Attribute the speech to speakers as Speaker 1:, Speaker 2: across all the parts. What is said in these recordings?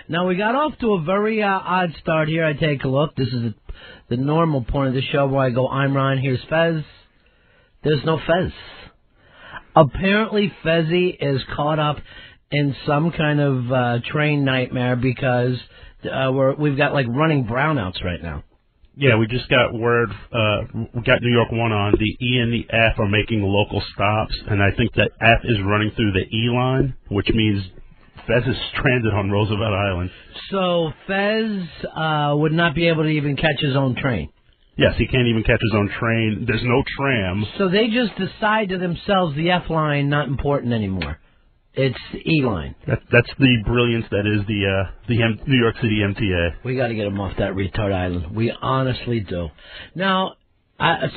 Speaker 1: Now, we got off to a very odd start here. I take a look. This is the normal point of the show where I go, I'm Ron, here's Fez. There's no Fez. Apparently, Fezzy is caught up in some kind of train nightmare because we've got, like, running brownouts right now.
Speaker 2: Yeah, we just got word, we got New York 1 on. The E and the F are making local stops, and I think that F is running through the E line, which means Fez is stranded on Roosevelt Island.
Speaker 1: So Fez would not be able to even catch his own train.
Speaker 2: Yes, he can't even catch his own train. There's no tram.
Speaker 1: So they just decide to themselves the F line not important anymore. It's E line.
Speaker 2: That's the brilliance that is the New York City MTA.
Speaker 1: We got to get him off that retard island. We honestly do. Now,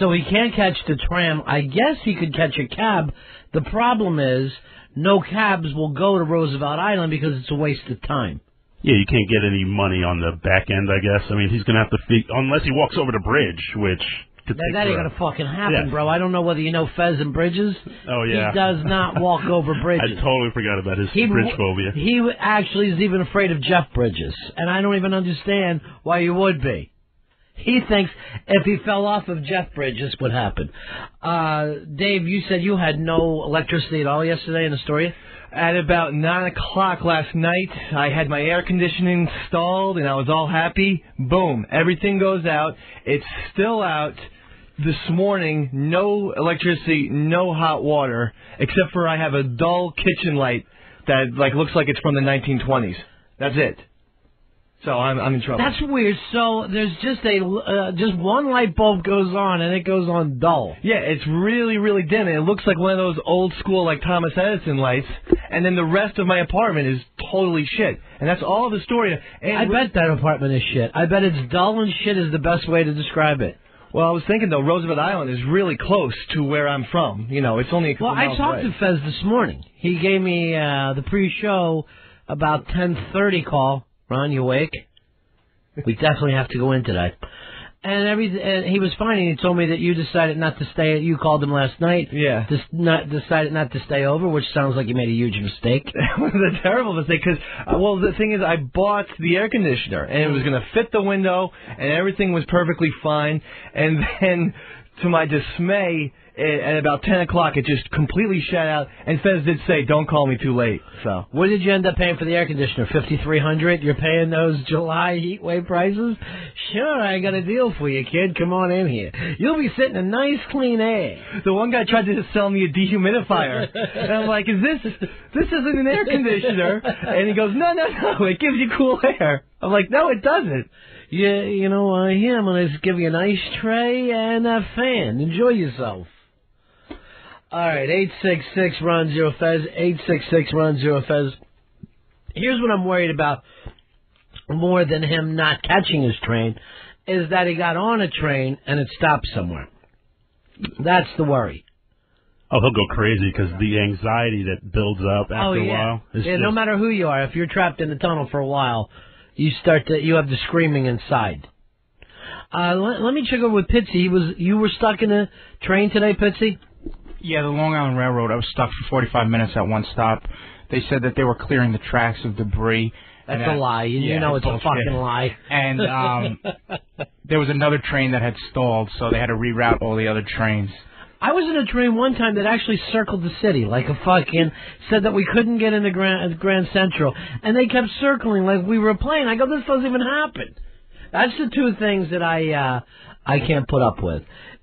Speaker 1: so he can't catch the tram. I guess he could catch a cab. The problem is no cabs will go to Roosevelt Island because it's a waste of time.
Speaker 2: Yeah, you can't get any money on the back end, I guess. I mean, he's going to have to unless he walks over the bridge, which could take
Speaker 1: that ain't going to fucking happen, bro. I don't know whether you know Fez and bridges.
Speaker 2: Oh, yeah.
Speaker 1: He does not walk over bridges.
Speaker 2: I totally forgot about his bridge phobia.
Speaker 1: He actually is even afraid of Jeff Bridges, and I don't even understand why you would be. He thinks if he fell off of Jeff Bridges, what happened? Dave, you said you had no electricity at all yesterday in Astoria?
Speaker 3: At about 9 o'clock last night, I had my air conditioning installed, and I was all happy. Boom. Everything goes out. It's still out this morning. No electricity, no hot water, except for I have a dull kitchen light that looks like it's from the 1920s. That's it. So I'm in trouble.
Speaker 1: That's weird. So there's just one light bulb goes on, and it goes on dull.
Speaker 3: Yeah, it's really, really dim, and it looks like one of those old school, Thomas Edison lights, and then the rest of my apartment is totally shit. And that's all the story. And
Speaker 1: I bet that apartment is shit. I bet it's dull and shit is the best way to describe it.
Speaker 3: Well, I was thinking, though, Roosevelt Island is really close to where I'm from. You know, it's only a couple miles away.
Speaker 1: I talked to Fez this morning. He gave me the pre-show about 10:30 call. Ron, you awake? We definitely have to go in today. And he was fine, and he told me that you decided not to stay. You called him last night.
Speaker 3: Yeah.
Speaker 1: Decided not to stay over, which sounds like you made a huge mistake.
Speaker 3: It was a terrible mistake because, the thing is, I bought the air conditioner, and it was going to fit the window, and everything was perfectly fine. And then, to my dismay, at about 10 o'clock, it just completely shut out. And Fez did say, don't call me too late. So,
Speaker 1: what did you end up paying for the air conditioner? $5,300? You're paying those July heat wave prices? Sure, I got a deal for you, kid. Come on in here. You'll be sitting in nice, clean air.
Speaker 3: The one guy tried to sell me a dehumidifier. And I'm like, this isn't an air conditioner. And he goes, no, it gives you cool air. I'm like, no, it doesn't.
Speaker 1: Yeah, here I'm going to give you a nice tray and a fan. Enjoy yourself. All right, 866-RON-0-FEZ, 866-RON-0-FEZ. Here's what I'm worried about more than him not catching his train, is that he got on a train and it stopped somewhere. That's the worry.
Speaker 2: Oh, he'll go crazy because the anxiety that builds up after a while.
Speaker 1: No matter who you are, if you're trapped in the tunnel for a while, you have the screaming inside. Let me check over with Pitsy. You were stuck in a train today, Pitsy?
Speaker 4: Yeah, the Long Island Railroad. I was stuck for 45 minutes at one stop. They said that they were clearing the tracks of debris.
Speaker 1: That's a lie. You know it's a fucking lie.
Speaker 4: And there was another train that had stalled, so they had to reroute all the other trains.
Speaker 1: I was in a train one time that actually circled the city like a fucking, said that we couldn't get into Grand Central. And they kept circling like we were a plane. I go, this doesn't even happen. That's the two things that I can't put up with.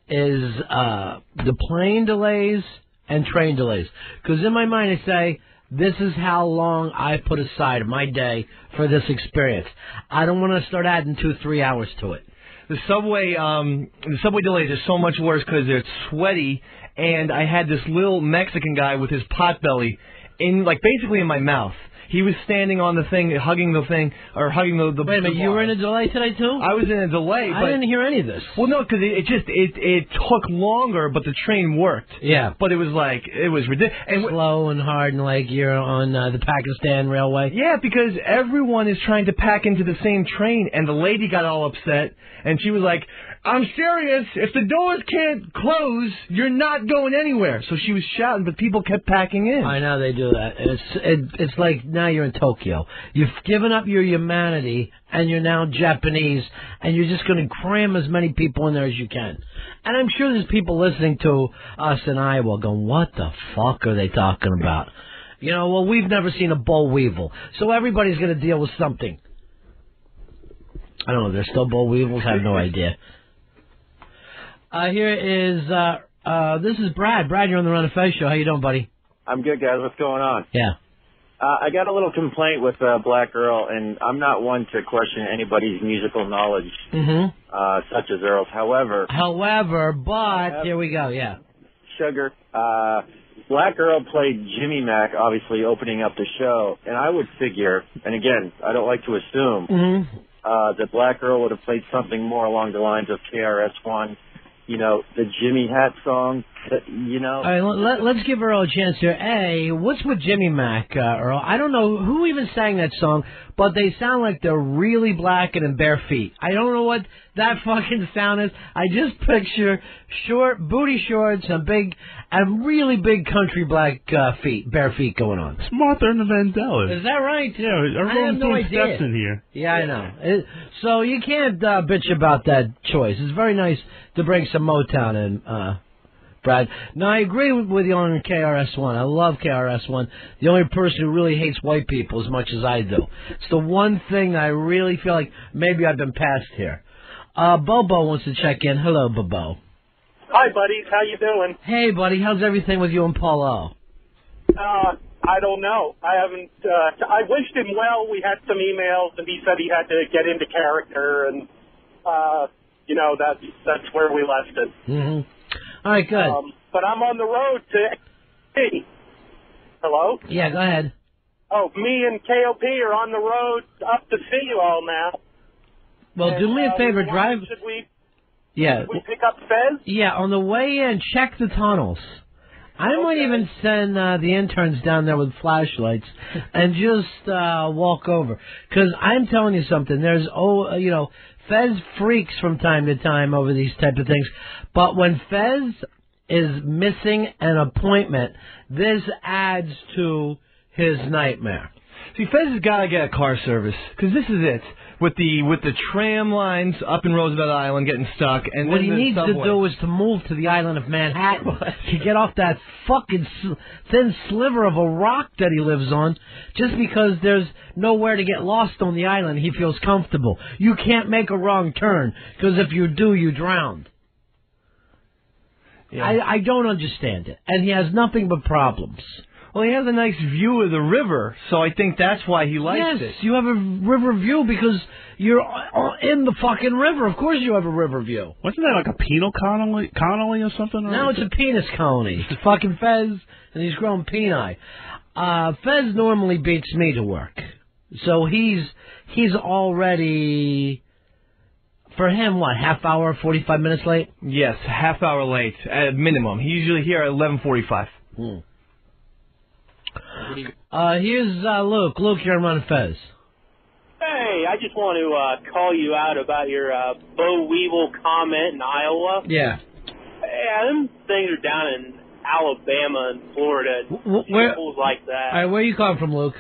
Speaker 1: Is the plane delays and train delays. Because in my mind I say, this is how long I put aside my day for this experience. I don't want to start adding 2-3 hours to it.
Speaker 3: The subway delays are so much worse because they're sweaty, and I had this little Mexican guy with his potbelly basically in my mouth. He was standing on the thing, hugging the thing, or hugging the
Speaker 1: Wait a minute, you were in a delay today, too?
Speaker 3: I was in a delay, but
Speaker 1: I didn't hear any of this.
Speaker 3: Well, no, because it took longer, but the train worked.
Speaker 1: Yeah.
Speaker 3: But it was ridiculous.
Speaker 1: Slow and hard, and like you're on the Pakistan Railway.
Speaker 3: Yeah, because everyone is trying to pack into the same train, and the lady got all upset, and she was like, I'm serious. If the doors can't close, you're not going anywhere. So she was shouting, but people kept packing in.
Speaker 1: I know they do that. It's like now now you're in Tokyo. You've given up your humanity, and you're now Japanese, and you're just going to cram as many people in there as you can. And I'm sure there's people listening to us in Iowa going, what the fuck are they talking about? You know, well, we've never seen a boll weevil, so everybody's going to deal with something. I don't know, there's still boll weevils? I have no idea. Here is, this is Brad. Brad, you're on the Ron and Fez show. How you doing, buddy?
Speaker 5: I'm good, guys. What's going on?
Speaker 1: Yeah.
Speaker 5: I got a little complaint with Black Earl, and I'm not one to question anybody's musical knowledge, such as Earl's. However,
Speaker 1: here we go, yeah.
Speaker 5: Sugar, Black Earl played Jimmy Mac, obviously, opening up the show, and I would figure, and again, I don't like to assume, that Black Earl would have played something more along the lines of KRS-One, you know, the Jimmy Hat song, you know.
Speaker 1: All right, let's give Earl a chance here. A, what's with Jimmy Mac, Earl? I don't know who even sang that song, but they sound like they're really black and in bare feet. I don't know what that fucking sound is. I just picture short booty shorts and really big country black bare feet going on.
Speaker 2: It's Martha and the Vandellas.
Speaker 1: Is that right?
Speaker 2: Yeah, everyone's doing steps in here.
Speaker 1: Yeah, I know. So you can't bitch about that choice. It's very nice to bring some Motown in, Brad. Now, I agree with you on KRS-One. I love KRS-One. The only person who really hates white people as much as I do. It's the one thing I really feel like maybe I've been past here. Bobo wants to check in. Hello, Bobo.
Speaker 6: Hi, buddies. How you doing?
Speaker 1: Hey, buddy. How's everything with you and Paulo?
Speaker 6: I don't know. I haven't. I wished him well. We had some emails, and he said he had to get into character, and you know, that's where we left it.
Speaker 1: Mm-hmm. All right, good.
Speaker 6: But I'm on the road to. Hello?
Speaker 1: Yeah, go ahead.
Speaker 6: Oh, me and KOP are on the road up to see you all now.
Speaker 1: Well, and, do me a favor, drive.
Speaker 6: Should we pick up Fez?
Speaker 1: Yeah, on the way in, check the tunnels. I might even send the interns down there with flashlights and just walk over. Because I'm telling you something, there's, Fez freaks from time to time over these type of things. But when Fez is missing an appointment, this adds to his nightmare.
Speaker 3: See, Fez has got to get a car service, because this is it. With the tram lines up in Roosevelt Island getting stuck, and
Speaker 1: what
Speaker 3: then
Speaker 1: he needs
Speaker 3: subway.
Speaker 1: to do is to move to the island of Manhattan to get off that fucking thin sliver of a rock that he lives on, just because there's nowhere to get lost on the island. He feels comfortable. You can't make a wrong turn, because if you do, you drown. Yeah. I don't understand it, and he has nothing but problems.
Speaker 3: Well, he has a nice view of the river, so I think that's why he likes it.
Speaker 1: Yes, you have a river view because you're in the fucking river. Of course you have a river view.
Speaker 2: Wasn't that like a penal colony or something?
Speaker 1: No, it's a penis colony. It's fucking Fez, and he's growing peni. Fez normally beats me to work. So he's already, for him, what, half hour, 45 minutes late?
Speaker 3: Yes, half hour late at minimum. He's usually here at 11:45.
Speaker 1: Here's Luke. Luke, you're on Fez.
Speaker 7: Hey, I just want to call you out about your Bo Weevil comment in Iowa.
Speaker 1: Yeah.
Speaker 7: Yeah, them things are down in Alabama and Florida.
Speaker 1: Where
Speaker 7: like that.
Speaker 1: All right, where are you calling from, Luke?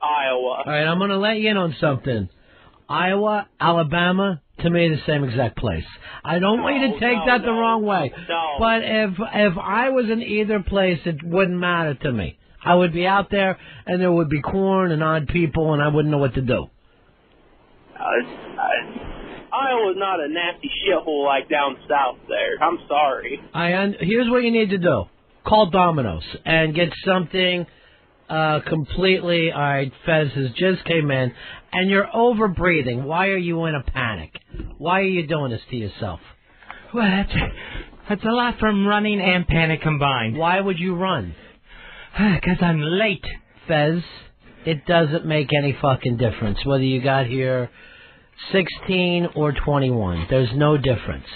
Speaker 7: Iowa.
Speaker 1: All right, I'm going to let you in on something. Iowa, Alabama, to me, the same exact place. I don't want you to take that the wrong way.
Speaker 7: No.
Speaker 1: But if I was in either place, it wouldn't matter to me. I would be out there, and there would be corn and odd people, and I wouldn't know what to do.
Speaker 7: Iowa's not a nasty shithole like down south there. I'm sorry.
Speaker 1: Here's what you need to do. Call Domino's and get something completely... All right, Fez has just came in, and you're over-breathing. Why are you in a panic? Why are you doing this to yourself?
Speaker 8: Well, that's a lot from running and panic combined.
Speaker 1: Why would you run?
Speaker 8: Because I'm late.
Speaker 1: Fez, it doesn't make any fucking difference whether you got here 16 or 21. There's no difference.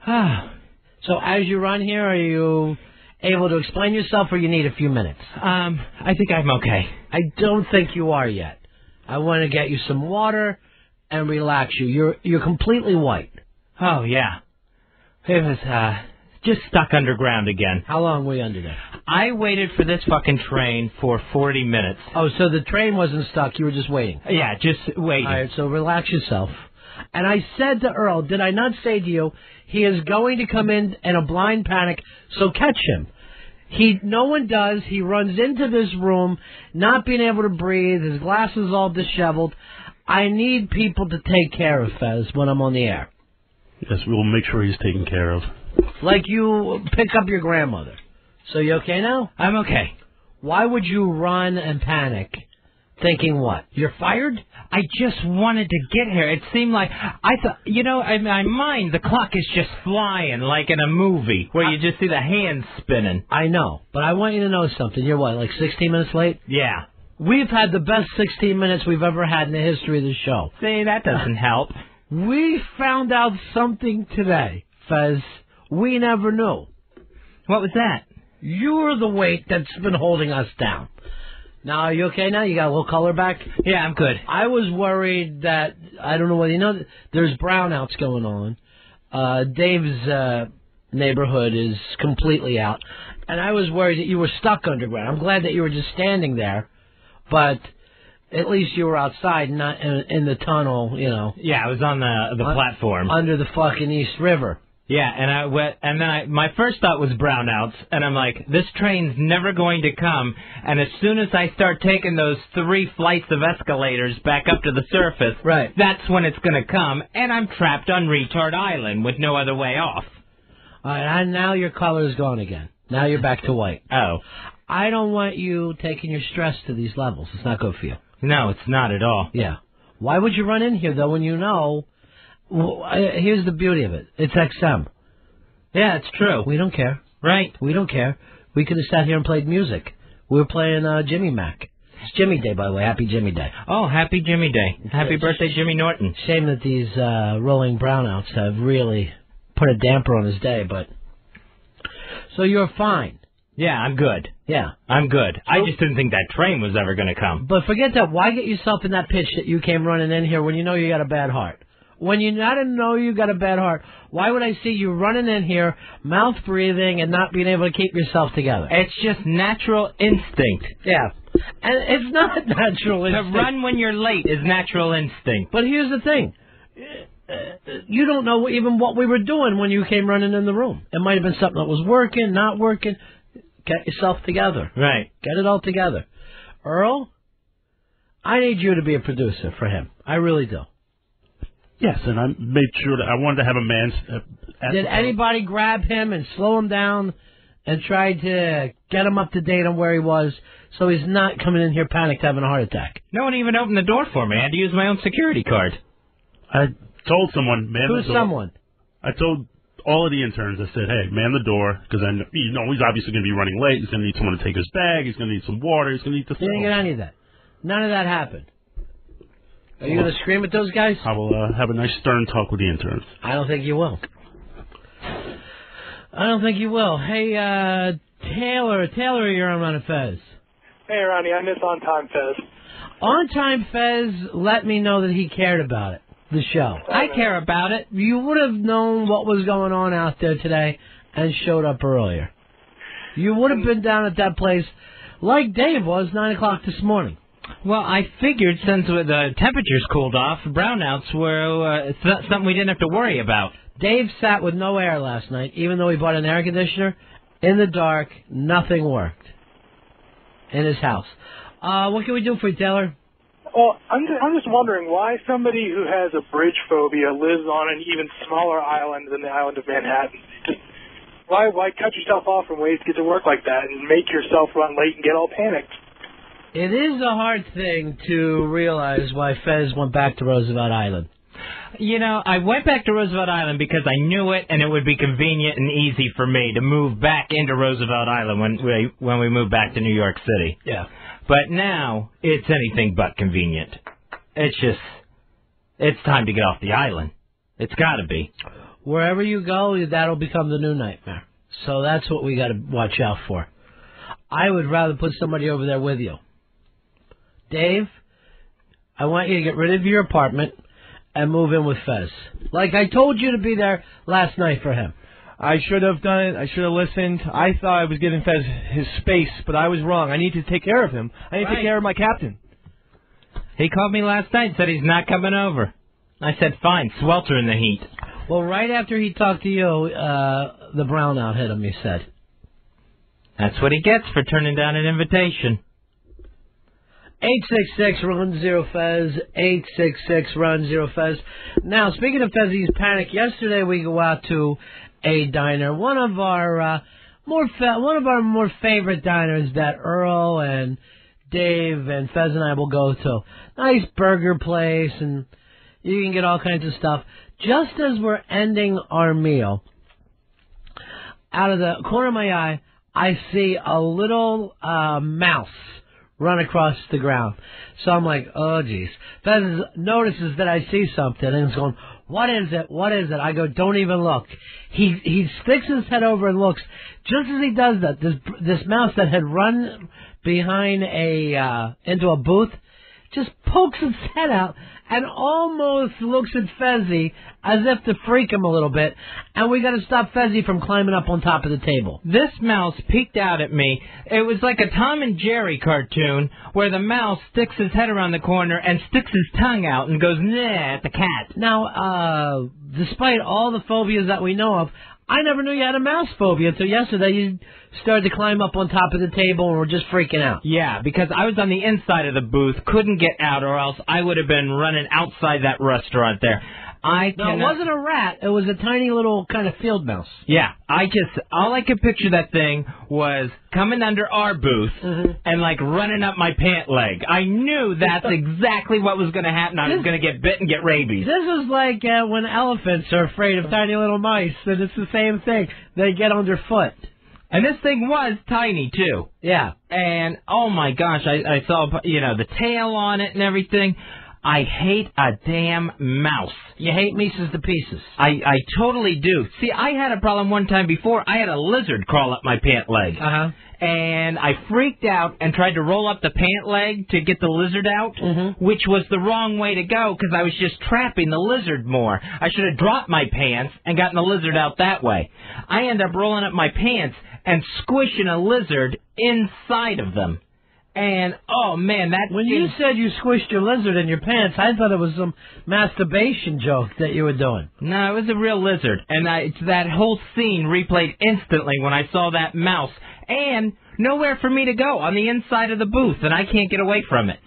Speaker 1: So as you run here, are you able to explain yourself, or you need a few minutes?
Speaker 8: I think I'm okay.
Speaker 1: I don't think you are yet. I want to get you some water and relax you. You're completely white.
Speaker 8: Oh, yeah. It was just stuck underground again.
Speaker 1: How long were you under there?
Speaker 8: I waited for this fucking train for 40 minutes.
Speaker 1: Oh, so the train wasn't stuck. You were just waiting.
Speaker 8: Yeah, just waiting.
Speaker 1: All right, so relax yourself. And I said to Earl, did I not say to you, he is going to come in a blind panic, so catch him. No one does. He runs into this room, not being able to breathe. His glasses all disheveled. I need people to take care of Fez when I'm on the air.
Speaker 2: Yes, we will make sure he's taken care of.
Speaker 1: Like you pick up your grandmother. So you okay now?
Speaker 8: I'm okay.
Speaker 1: Why would you run and panic? Thinking what? You're fired?
Speaker 8: I just wanted to get here. It seemed like, I thought, in my mind, the clock is just flying like in a movie where you just see the hands spinning.
Speaker 1: I know, but I want you to know something. You're what, like 16 minutes late?
Speaker 8: Yeah.
Speaker 1: We've had the best 16 minutes we've ever had in the history of the show.
Speaker 8: See, that doesn't help.
Speaker 1: We found out something today, Fez, we never knew.
Speaker 8: What was that?
Speaker 1: You're the weight that's been holding us down. Now, are you okay now? You got a little color back?
Speaker 8: Yeah, I'm good.
Speaker 1: I was worried that, I don't know whether you know, there's brownouts going on. Dave's neighborhood is completely out. And I was worried that you were stuck underground. I'm glad that you were just standing there, but at least you were outside, not in the tunnel,
Speaker 8: Yeah, I was on the platform.
Speaker 1: Under the fucking East River.
Speaker 8: Yeah, and I went, and then my first thought was brownouts, and I'm like, this train's never going to come, and as soon as I start taking those 3 flights of escalators back up to the surface,
Speaker 1: right,
Speaker 8: that's when it's going to come, and I'm trapped on Retard Island with no other way off.
Speaker 1: All right, and now your color's gone again. Now you're back to white.
Speaker 8: Oh.
Speaker 1: I don't want you taking your stress to these levels. It's not good for you.
Speaker 8: No, it's not at all.
Speaker 1: Yeah. Why would you run in here, though, when you know... Well, here's the beauty of it. It's XM.
Speaker 8: Yeah, it's true.
Speaker 1: We don't care.
Speaker 8: Right.
Speaker 1: We don't care. We could have sat here and played music. We were playing Jimmy Mac. It's Jimmy Day, by the way. Happy Jimmy Day.
Speaker 8: Oh, happy Jimmy Day. Happy birthday, Jimmy Norton.
Speaker 1: Shame that these rolling brownouts have really put a damper on his day, but... So you're fine.
Speaker 8: Yeah, I'm good.
Speaker 1: Yeah.
Speaker 8: I'm good. I just didn't think that train was ever going to come.
Speaker 1: But forget that. Why get yourself in that pitch that you came running in here when you know you got a bad heart? When you not know you got a bad heart, why would I see you running in here, mouth breathing, and not being able to keep yourself together?
Speaker 8: It's just natural instinct.
Speaker 1: Yeah. And it's not natural instinct.
Speaker 8: To run when you're late is natural instinct.
Speaker 1: But here's the thing. You don't know even what we were doing when you came running in the room. It might have been something that was working, not working. Get yourself together.
Speaker 8: Right.
Speaker 1: Get it all together. Earl, I need you to be a producer for him. I really do.
Speaker 2: Yes, and I made sure that I wanted to have a man...
Speaker 1: Did anybody grab him and slow him down and try to get him up to date on where he was so he's not coming in here panicked having a heart attack?
Speaker 8: No one even opened the door for me. I had to use my own security card.
Speaker 2: I told someone, man
Speaker 1: Who's
Speaker 2: the door.
Speaker 1: someone?
Speaker 2: I told all of the interns, I said, hey, man the door, because I know, he's obviously going to be running late. He's going to need someone to take his bag. He's going to need some water. He's going to need the phone.
Speaker 1: Didn't get any of that. None of that happened. Are you going to scream at those guys?
Speaker 2: I will have a nice stern talk with the interns.
Speaker 1: I don't think you will. I don't think you will. Hey, Taylor, you're on Run Fez.
Speaker 6: Hey, Ronnie, I miss On Time Fez.
Speaker 1: On Time Fez let me know that he cared about it, the show.
Speaker 8: I care about it.
Speaker 1: You would have known what was going on out there today and showed up earlier. You would have been down at that place like Dave was 9 o'clock this morning.
Speaker 8: Well, I figured since the temperatures cooled off, brownouts were something we didn't have to worry about.
Speaker 1: Dave sat with no air last night, even though he bought an air conditioner. In the dark, nothing worked in his house. What can we do for you, Taylor?
Speaker 6: Well, I'm just wondering why somebody who has a bridge phobia lives on an even smaller island than the island of Manhattan. Just why cut yourself off from ways to get to work like that and make yourself run late and get all panicked?
Speaker 1: It is a hard thing to realize why Fez went back to Roosevelt Island.
Speaker 8: I went back to Roosevelt Island because I knew it, and it would be convenient and easy for me to move back into Roosevelt Island when we moved back to New York City.
Speaker 1: Yeah.
Speaker 8: But now, it's anything but convenient. It's time to get off the island. It's got to be.
Speaker 1: Wherever you go, that'll become the new nightmare. So that's what we got to watch out for. I would rather put somebody over there with you. Dave, I want you to get rid of your apartment and move in with Fez. Like I told you to be there last night for him.
Speaker 3: I should have done it. I should have listened. I thought I was giving Fez his space, but I was wrong. I need to take care of him. I need to take care of my captain.
Speaker 8: He called me last night and said he's not coming over. I said, fine, swelter in the heat.
Speaker 1: Well, right after he talked to you, the brownout hit him, he said.
Speaker 8: That's what he gets for turning down an invitation.
Speaker 1: 866-RUN-0-FEZ, 866-RUN-0-FEZ. Now, speaking of Fezzi's panic, yesterday we go out to a diner, one of our more favorite diners that Earl and Dave and Fez and I will go to. Nice burger place, and you can get all kinds of stuff. Just as we're ending our meal, out of the corner of my eye, I see a little mouse run across the ground. So I'm like, oh, geez. Fez notices that I see something, and he's going, what is it? What is it? I go, don't even look. He sticks his head over and looks. Just as he does that, this mouse that had run behind into a booth just pokes its head out and almost looks at Fezzy as if to freak him a little bit, and we got to stop Fezzy from climbing up on top of the table.
Speaker 8: This mouse peeked out at me. It was like a Tom and Jerry cartoon where the mouse sticks his head around the corner and sticks his tongue out and goes, nah, at the cat.
Speaker 1: Now, despite all the phobias that we know of, I never knew you had a mouse phobia until yesterday. You started to climb up on top of the table and were just freaking out.
Speaker 8: Yeah, because I was on the inside of the booth, couldn't get out, or else I would have been running outside that restaurant there.
Speaker 1: It wasn't a rat. It was a tiny little kind of field mouse.
Speaker 8: Yeah, all I could picture that thing was coming under our booth and like running up my pant leg. I knew that's exactly what was going to happen. I was going to get bit and get rabies.
Speaker 1: This is like when elephants are afraid of tiny little mice, and it's the same thing. They get underfoot.
Speaker 8: And this thing was tiny, too.
Speaker 1: Yeah.
Speaker 8: And, oh, my gosh, I saw, the tail on it and everything. I hate a damn mouse.
Speaker 1: You hate Mises to pieces.
Speaker 8: I totally do. See, I had a problem one time before. I had a lizard crawl up my pant leg.
Speaker 1: Uh-huh.
Speaker 8: And I freaked out and tried to roll up the pant leg to get the lizard out, which was the wrong way to go because I was just trapping the lizard more. I should have dropped my pants and gotten the lizard out that way. I ended up rolling up my pants and squishing a lizard inside of them. And, oh, man,
Speaker 1: When you said you squished your lizard in your pants, I thought it was some masturbation joke that you were doing.
Speaker 8: No, it was a real lizard. And that whole scene replayed instantly when I saw that mouse. And nowhere for me to go on the inside of the booth, and I can't get away from it.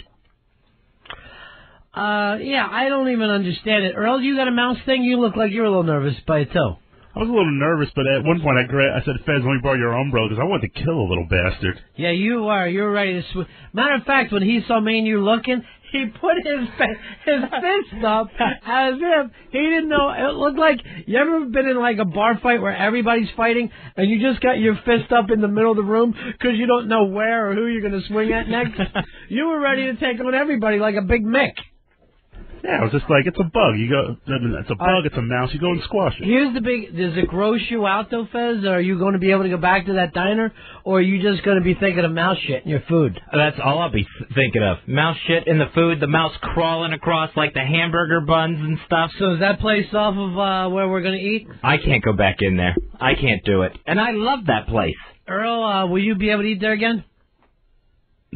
Speaker 1: Yeah, I don't even understand it. Earl, you got a mouse thing? You look like you're a little nervous by it, too.
Speaker 2: I was a little nervous, but at one point I said, Fez, let me borrow your umbrella, because I wanted to kill a little bastard.
Speaker 1: Yeah, you were. You were ready to Matter of fact, when he saw me and you looking, he put his fist up as if he didn't know. It looked like, you ever been in like a bar fight where everybody's fighting and you just got your fist up in the middle of the room because you don't know where or who you're going to swing at next? You were ready to take on everybody like a big Mick.
Speaker 2: Yeah, it was just like, it's a bug. It's a bug, it's a mouse, you go and squash it.
Speaker 1: Here's the does it gross you out though, Fez? Are you going to be able to go back to that diner? Or are you just going to be thinking of mouse shit in your food?
Speaker 8: That's all I'll be thinking of. Mouse shit in the food, the mouse crawling across like the hamburger buns and stuff.
Speaker 1: So is that place off of where we're going to eat?
Speaker 8: I can't go back in there. I can't do it. And I love that place.
Speaker 1: Earl, will you be able to eat there again?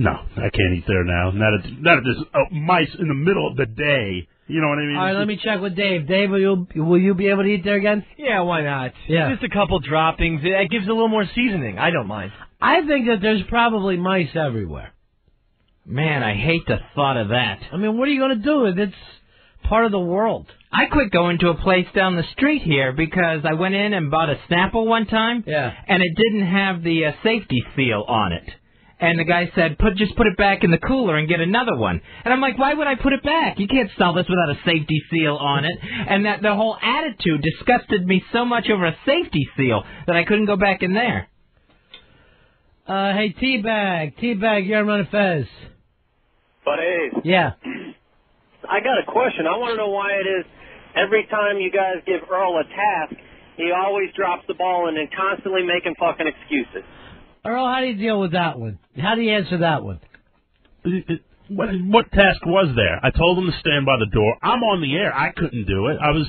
Speaker 2: No, I can't eat there now. Not if there's mice in the middle of the day. You know what I mean?
Speaker 1: All right, let me check with Dave. Dave, will you be able to eat there again?
Speaker 3: Yeah, why not?
Speaker 1: Yeah.
Speaker 3: Just a couple droppings. It gives a little more seasoning. I don't mind.
Speaker 1: I think that there's probably mice everywhere.
Speaker 8: Man, I hate the thought of that.
Speaker 1: I mean, what are you going to do? It's part of the world.
Speaker 8: I quit going to a place down the street here because I went in and bought a Snapple one time.
Speaker 1: Yeah.
Speaker 8: And it didn't have the safety seal on it. And the guy said, just put it back in the cooler and get another one. And I'm like, why would I put it back? You can't sell this without a safety seal on it. And that the whole attitude disgusted me so much over a safety seal that I couldn't go back in there.
Speaker 1: Hey, T-Bag, you're on Run Fez.
Speaker 7: Buddy.
Speaker 1: Yeah.
Speaker 7: I got a question. I want to know why it is every time you guys give Earl a task, he always drops the ball and then constantly making fucking excuses.
Speaker 1: Earl, how do you deal with that one? How do you answer that one?
Speaker 2: What task was there? I told him to stand by the door. I'm on the air. I couldn't do it. I was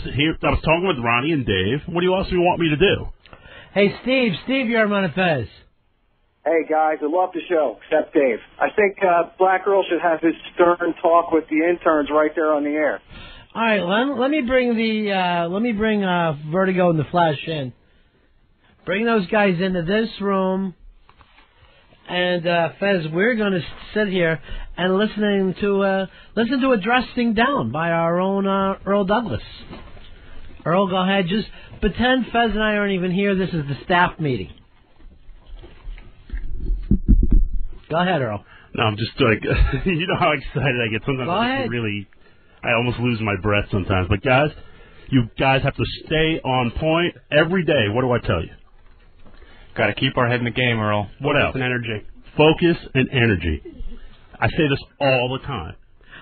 Speaker 2: talking with Ronnie and Dave. What else do you want me to do?
Speaker 1: Hey, Steve, you're on Run Fez.
Speaker 9: Hey, guys, I love the show, except Dave. I think Black Earl should have his stern talk with the interns right there on the air.
Speaker 1: All right, let me bring Vertigo and the Flash in. Bring those guys into this room. And, Fez, we're going to sit here and listen to a dressing down by our own Earl Douglas. Earl, go ahead. Just pretend Fez and I aren't even here. This is the staff meeting. Go ahead, Earl.
Speaker 2: No, I'm just like, you know how excited I get. Sometimes I almost lose my breath sometimes. But guys, you guys have to stay on point every day. What do I tell you?
Speaker 10: Got to keep our head in the game, Earl.
Speaker 2: What else?
Speaker 10: And energy.
Speaker 2: Focus and energy. I say this all the time.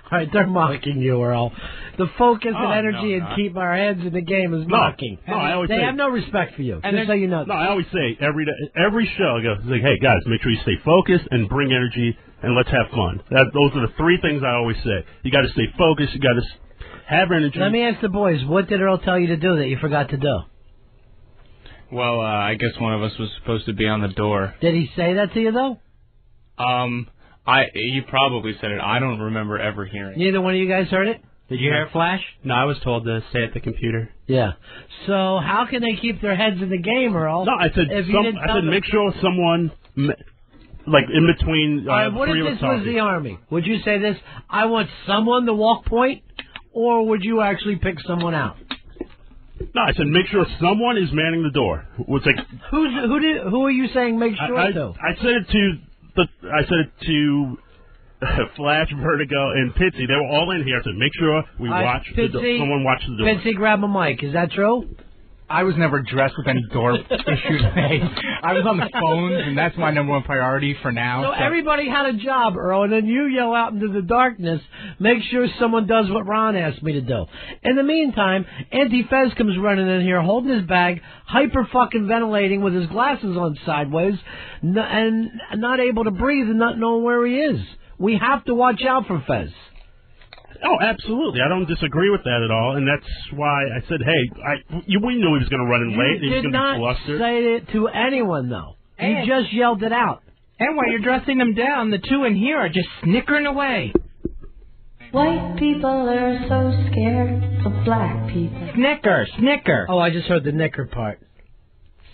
Speaker 1: All right, they're mocking you, Earl. The focus and energy and keep our heads in the game is mocking.
Speaker 2: No, I always
Speaker 1: they
Speaker 2: say,
Speaker 1: have no respect for you.
Speaker 2: And
Speaker 1: just so you know.
Speaker 2: No, I always say every day, every show, I go, like, hey, guys, make sure you stay focused and bring energy and let's have fun. Those are the three things I always say. You got to stay focused. You got to have energy.
Speaker 1: Let me ask the boys, what did Earl tell you to do that you forgot to do?
Speaker 10: Well, I guess one of us was supposed to be on the door.
Speaker 1: Did he say that to you, though?
Speaker 10: You probably said it. I don't remember ever hearing it.
Speaker 1: Neither one of you guys heard it?
Speaker 8: Did you hear it, Flash?
Speaker 10: No, I was told to stay at the computer.
Speaker 1: Yeah. So how can they keep their heads in the game, Earl?
Speaker 2: No, I said make sure someone, like in between.
Speaker 1: What if this was the Army? Would you say this? I want someone to walk point, or would you actually pick someone out?
Speaker 2: No, I said make sure someone is manning the door. It's like
Speaker 1: who are you saying make sure to?
Speaker 2: I said it to Flash, Vertigo, and Pitsy. They were all in here to make sure we someone watches the door.
Speaker 1: Pitsy, grab a mic. Is that true?
Speaker 4: I was never dressed with any door issues made. I was on the phones, and that's my number one priority for now.
Speaker 1: So everybody had a job, Earl, and then you yell out into the darkness, make sure someone does what Ron asked me to do. In the meantime, Auntie Fez comes running in here holding his bag, hyper-fucking-ventilating with his glasses on sideways, and not able to breathe and not knowing where he is. We have to watch out for Fez.
Speaker 2: Oh, absolutely. I don't disagree with that at all, and that's why I said, hey, we knew he was going to run in late. He was going to be flustered.
Speaker 1: You did not say it to anyone, though. You just yelled it out.
Speaker 8: And while you're dressing them down, the two in here are just snickering away.
Speaker 11: White people are so scared of black people.
Speaker 8: Snicker.
Speaker 1: Oh, I just heard the knicker part.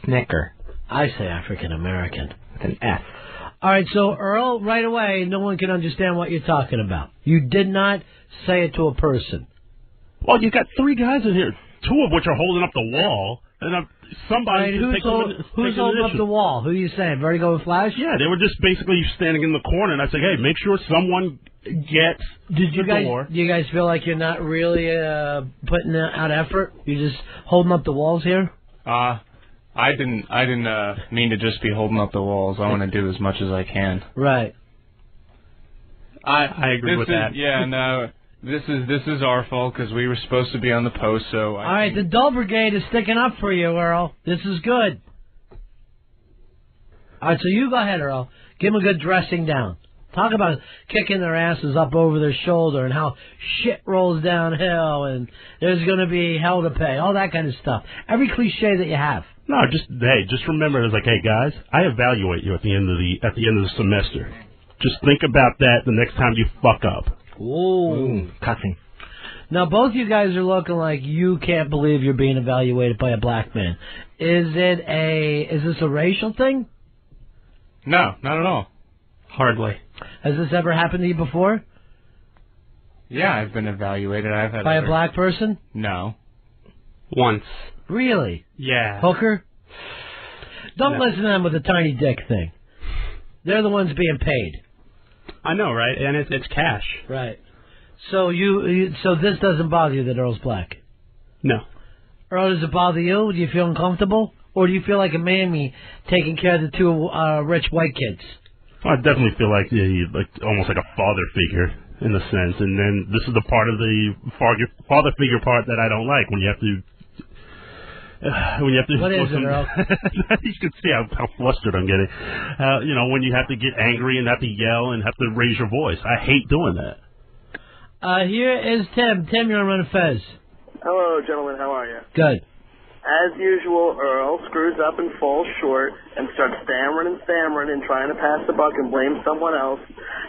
Speaker 8: Snicker.
Speaker 1: I say African American.
Speaker 8: With an F.
Speaker 1: All right, so Earl, right away, no one can understand what you're talking about. You did not say it to a person.
Speaker 2: Well, you got three guys in here, two of which are holding up the wall, and somebody
Speaker 1: who's holding up the wall? Who are you saying? Vertigo and Flash?
Speaker 2: Yeah, they were just basically standing in the corner, and I said, hey, make sure someone gets the door.
Speaker 1: Do you guys feel like you're not really putting out effort? You're just holding up the walls here?
Speaker 10: I didn't mean to just be holding up the walls. I want to do as much as I can.
Speaker 1: Right.
Speaker 10: I agree with that.
Speaker 3: Yeah, no. This is our fault because we were supposed to be on the post. So
Speaker 1: all right, the Dull Brigade is sticking up for you, Earl. This is good. All right, so you go ahead, Earl. Give them a good dressing down. Talk about kicking their asses up over their shoulder and how shit rolls downhill and there's going to be hell to pay. All that kind of stuff. Every cliche that you have.
Speaker 2: No, just remember, it's like, hey guys, I evaluate you at the end of the semester. Just think about that the next time you fuck up.
Speaker 1: Ooh,
Speaker 8: cussing.
Speaker 1: Now both you guys are looking like you can't believe you're being evaluated by a black man. Is this a racial thing?
Speaker 10: No, not at all. Hardly.
Speaker 1: Has this ever happened to you before?
Speaker 10: Yeah, I've been evaluated.
Speaker 1: By a black person?
Speaker 10: No.
Speaker 3: Once.
Speaker 1: Really?
Speaker 3: Yeah.
Speaker 1: Hooker? Don't listen to them with the tiny dick thing. They're the ones being paid.
Speaker 3: I know, right? And it's cash.
Speaker 1: Right. So so this doesn't bother you that Earl's black?
Speaker 3: No.
Speaker 1: Earl, does it bother you? Do you feel uncomfortable? Or do you feel like a mammy taking care of the two rich white kids?
Speaker 2: I definitely feel like almost like a father figure in a sense, and then this is the part of the father figure part that I don't like when you have to.
Speaker 1: What is it, Earl?
Speaker 2: You can see how flustered I'm getting. When you have to get angry and have to yell and have to raise your voice. I hate doing that.
Speaker 1: Here is Tim. Tim, you're on Run Fez.
Speaker 12: Hello, gentlemen. How are you?
Speaker 1: Good.
Speaker 12: As usual, Earl screws up and falls short and starts stammering and trying to pass the buck and blame someone else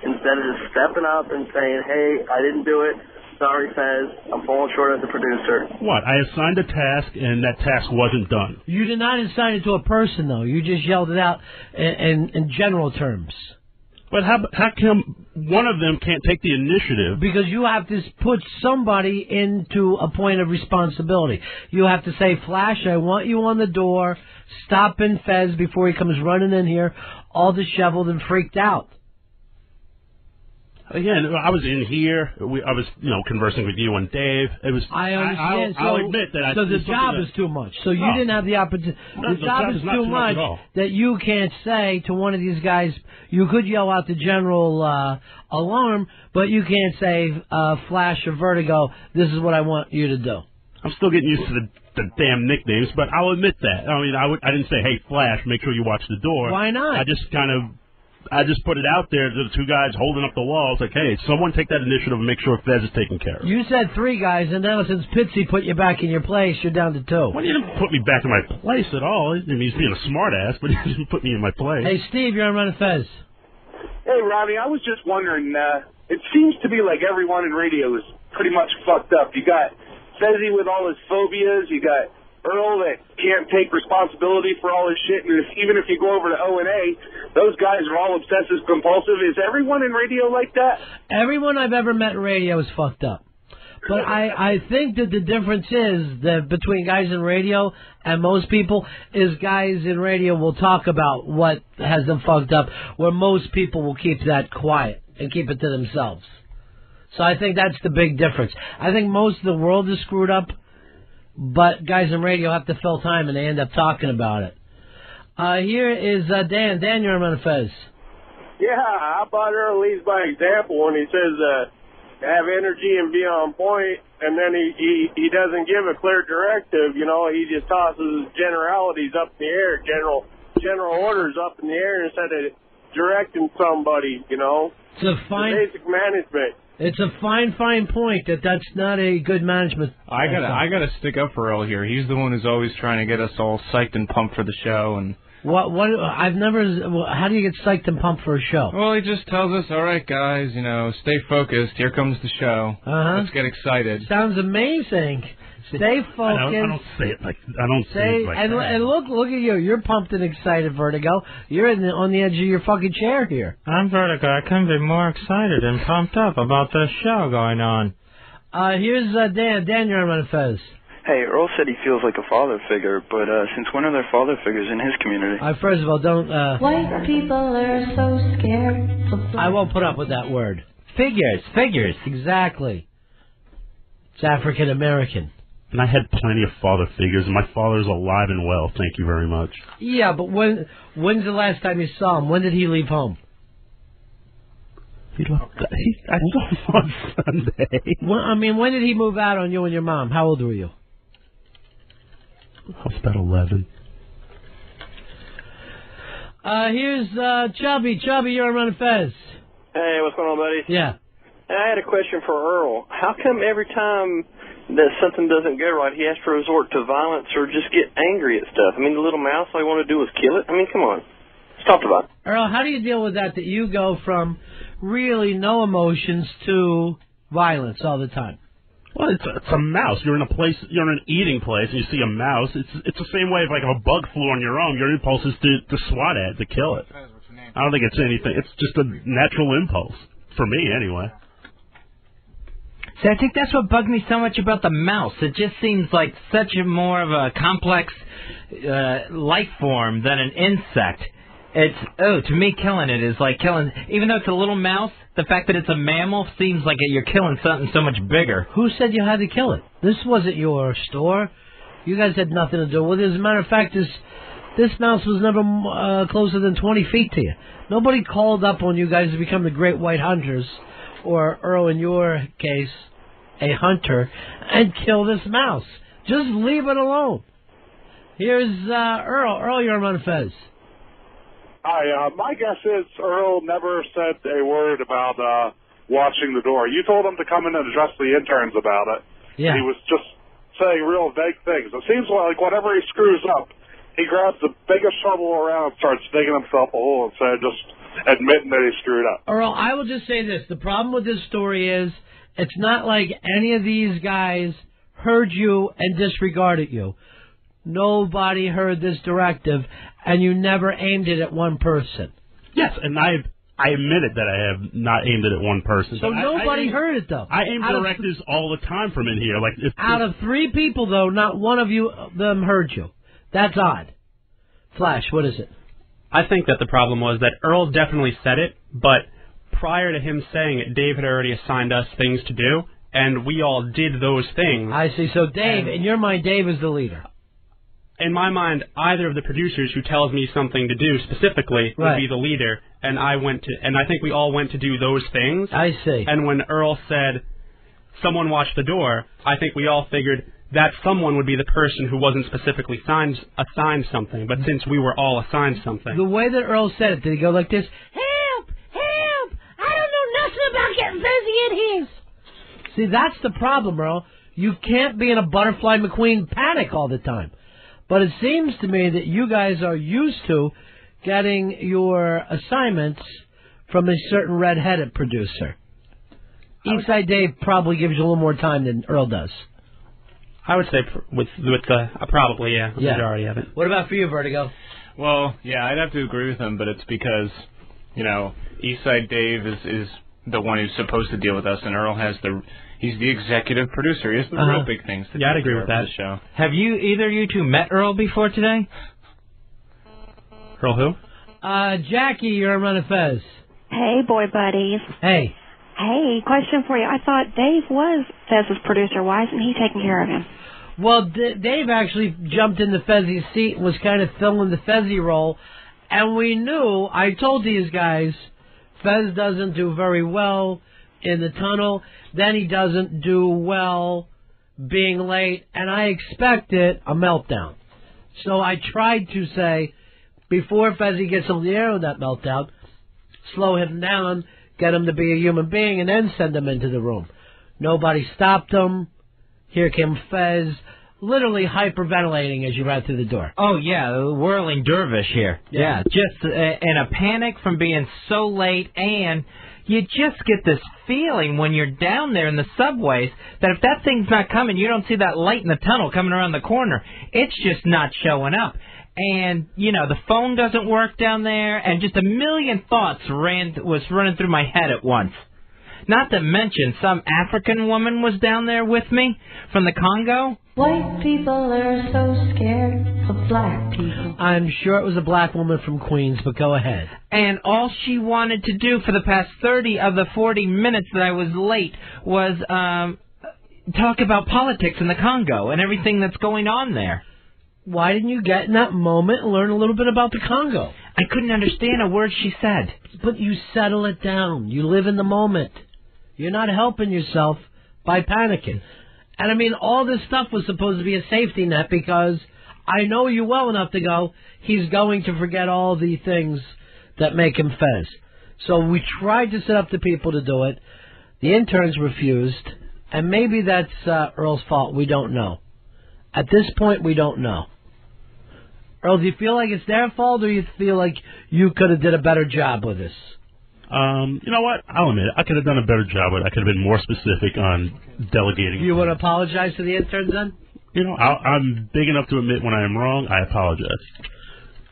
Speaker 12: instead of just stepping up and saying, hey, I didn't do it. Sorry, Fez. I'm falling short as a producer.
Speaker 2: What? I assigned a task, and that task wasn't done.
Speaker 1: You did not assign it to a person, though. You just yelled it out in general terms.
Speaker 2: But how come one of them can't take the initiative?
Speaker 1: Because you have to put somebody into a point of responsibility. You have to say, Flash, I want you on the door, stopping Fez before he comes running in here, all disheveled and freaked out.
Speaker 2: Again, I was in here. I was, conversing with you and Dave. It was.
Speaker 1: I understand.
Speaker 2: I'll admit that.
Speaker 1: So the job is too much. So you didn't have the opportunity. The job is too much that you can't say to one of these guys. You could yell out the general alarm, but you can't say Flash or Vertigo. This is what I want you to do.
Speaker 2: I'm still getting used to the damn nicknames, but I'll admit that. I mean, I didn't say, hey, Flash, make sure you watch the door.
Speaker 1: Why not?
Speaker 2: I just put it out there to the two guys holding up the walls, like, hey, someone take that initiative and make sure Fez is taken care of.
Speaker 1: You said 3 guys, and now since Pitsy put you back in your place, you're down to 2.
Speaker 2: Well, you didn't put me back in my place at all. I mean, he's being a smartass, but he didn't put me in my place.
Speaker 1: Hey, Steve, you're on Running Fez.
Speaker 13: Hey, Robbie, I was just wondering, it seems to be like everyone in radio is pretty much fucked up. You got Fezzy with all his phobias, you got Earl that can't take responsibility for all his shit, and even if you go over to O&A, those guys are all obsessive compulsive. Is everyone in radio like that?
Speaker 1: Everyone I've ever met in radio is fucked up. But I think that the difference is that between guys in radio and most people is guys in radio will talk about what has them fucked up, where most people will keep that quiet and keep it to themselves. So I think that's the big difference. I think most of the world is screwed up, but guys in radio have to fill time and they end up talking about it. Here is Dan. Dan, you're on Fez.
Speaker 14: Yeah, how about Earl leads by example when he says have energy and be on point, and then he doesn't give a clear directive. He just tosses generalities up in the air, general orders up in the air instead of directing somebody. It's a basic management.
Speaker 1: It's a fine point that's not a good management.
Speaker 10: I gotta stick up for Earl here. He's the one who's always trying to get us all psyched and pumped for the show. And
Speaker 1: how do you get psyched and pumped for a show?
Speaker 10: Well, he just tells us, all right, guys, stay focused. Here comes the show. Let's get excited.
Speaker 1: Sounds amazing. Stay focused.
Speaker 2: I don't say it like that.
Speaker 1: And look at you. You're pumped and excited, Vertigo. You're on the edge of your fucking chair here.
Speaker 15: I'm Vertigo. I couldn't be more excited and pumped up about this show going on.
Speaker 1: Here's Dan. Dan, you're on Fez.
Speaker 16: Hey, Earl said he feels like a father figure, but since when are there father figures in his community?
Speaker 1: First of all, don't...
Speaker 11: White people are so scared.
Speaker 1: I won't put up with that word.
Speaker 8: Figures.
Speaker 1: Exactly. It's African American.
Speaker 2: And I had plenty of father figures, and my father's alive and well. Thank you very much.
Speaker 1: Yeah, but when's the last time you saw him? When did he leave home?
Speaker 2: I saw him on Sunday.
Speaker 1: When did he move out on you and your mom? How old were you?
Speaker 2: I was about 11.
Speaker 1: Here's Chubby. Chubby, you're on Running Fez.
Speaker 17: Hey, what's going on, buddy?
Speaker 1: Yeah.
Speaker 17: I had a question for Earl. How come every time that something doesn't go right, he has to resort to violence or just get angry at stuff? The little mouse, all he want to do is kill it? Come on. Stop about it.
Speaker 1: Earl, how do you deal with that you go from really no emotions to violence all the time?
Speaker 2: Well, it's a mouse. You're in an eating place, and you see a mouse. It's the same way if a bug flew on your arm. Your impulse is to swat at it, to kill it. I don't think it's anything. It's just a natural impulse for me, anyway.
Speaker 8: See, I think that's what bugged me so much about the mouse. It just seems like such a more of a complex life form than an insect. To me, killing it is like killing, even though it's a little mouse, the fact that it's a mammal seems like you're killing something so much bigger.
Speaker 1: Who said you had to kill it? This wasn't your store. You guys had nothing to do with it. As a matter of fact, this mouse was never closer than 20 feet to you. Nobody called up on you guys to become the Great White Hunters, or Earl, in your case, a hunter, and kill this mouse. Just leave it alone. Here's Earl. Earl, you're on Fez.
Speaker 13: Hi, my guess is Earl never said a word about watching the door. You told him to come in and address the interns about it.
Speaker 1: Yeah.
Speaker 13: He was just saying real vague things. It seems like whenever he screws up, he grabs the biggest shovel around and starts digging himself a hole instead of just admitting that he screwed up.
Speaker 1: Earl, I will just say this. The problem with this story is it's not like any of these guys heard you and disregarded you. Nobody heard this directive, and you never aimed it at one person.
Speaker 2: Yes, and I admitted that I have not aimed it at one person.
Speaker 1: So nobody heard it, though.
Speaker 2: I aim directives all the time from in here. Like
Speaker 1: out of 3 people, though, not one of them heard you. That's odd. Flash, what is it?
Speaker 18: I think that the problem was that Earl definitely said it, but prior to him saying it, Dave had already assigned us things to do, and we all did those things.
Speaker 1: I see. So Dave, in your mind, Dave is the leader.
Speaker 18: In my mind, either of the producers who tells me something to do specifically would be the leader, and I think we all went to do those things.
Speaker 1: I see.
Speaker 18: And when Earl said, someone watch the door, I think we all figured that someone would be the person who wasn't specifically assigned something, but since we were all assigned something.
Speaker 1: The way that Earl said it, did he go like this? Help! Help! I don't know nothing about getting busy in here. See, that's the problem, Earl. You can't be in a Butterfly McQueen panic all the time. But it seems to me that you guys are used to getting your assignments from a certain red-headed producer. Eastside Dave probably gives you a little more time than Earl does.
Speaker 18: I would say with probably, the majority of it.
Speaker 1: What about for you, Vertigo?
Speaker 10: Well, yeah, I'd have to agree with him, but it's because, Eastside Dave is the one who's supposed to deal with us, and Earl he's the executive producer. He has the real big things to do.
Speaker 18: Yeah, I'd agree with that.
Speaker 10: The show.
Speaker 8: Have either you two met Earl before today?
Speaker 18: Earl who?
Speaker 1: Jackie, you're on Run of Fez.
Speaker 19: Hey, boy buddies.
Speaker 1: Hey.
Speaker 19: Hey, question for you. I thought Dave was Fez's producer. Why isn't he taking care of him?
Speaker 1: Well, Dave actually jumped in the Fezzy seat and was kind of filling the Fezzy role. And we knew, I told these guys, Fez doesn't do very well in the tunnel. Then he doesn't do well being late. And I expected a meltdown. So I tried to say, before Fezzy gets on the air with that meltdown, slow him down, get him to be a human being, and then send him into the room. Nobody stopped him. Here came Fez, literally hyperventilating as you ran through the door.
Speaker 8: Oh, yeah, the whirling dervish here. Yeah, just in a panic from being so late, and you just get this feeling when you're down there in the subways that if that thing's not coming, you don't see that light in the tunnel coming around the corner. It's just not showing up. And, the phone doesn't work down there, and just a million thoughts was running through my head at once. Not to mention, some African woman was down there with me from the Congo.
Speaker 11: White people are so scared of black people.
Speaker 1: I'm sure it was a black woman from Queens, but go ahead.
Speaker 8: And all she wanted to do for the past 30 of the 40 minutes that I was late was talk about politics in the Congo and everything that's going on there.
Speaker 1: Why didn't you get in that moment and learn a little bit about the Congo?
Speaker 8: I couldn't understand a word she said.
Speaker 1: But you settle it down. You live in the moment. You're not helping yourself by panicking. And I mean, all this stuff was supposed to be a safety net because I know you well enough to go, he's going to forget all the things that make him Fez. So we tried to set up the people to do it. The interns refused. And maybe that's Earl's fault. We don't know. At this point, we don't know. Earl, do you feel like it's their fault, or you feel like you could have did a better job with this?
Speaker 2: You know what? I'll admit it. I could have done a better job with it. I could have been more specific on delegating.
Speaker 1: You want to apologize to the interns then?
Speaker 2: I'm big enough to admit when I am wrong. I apologize.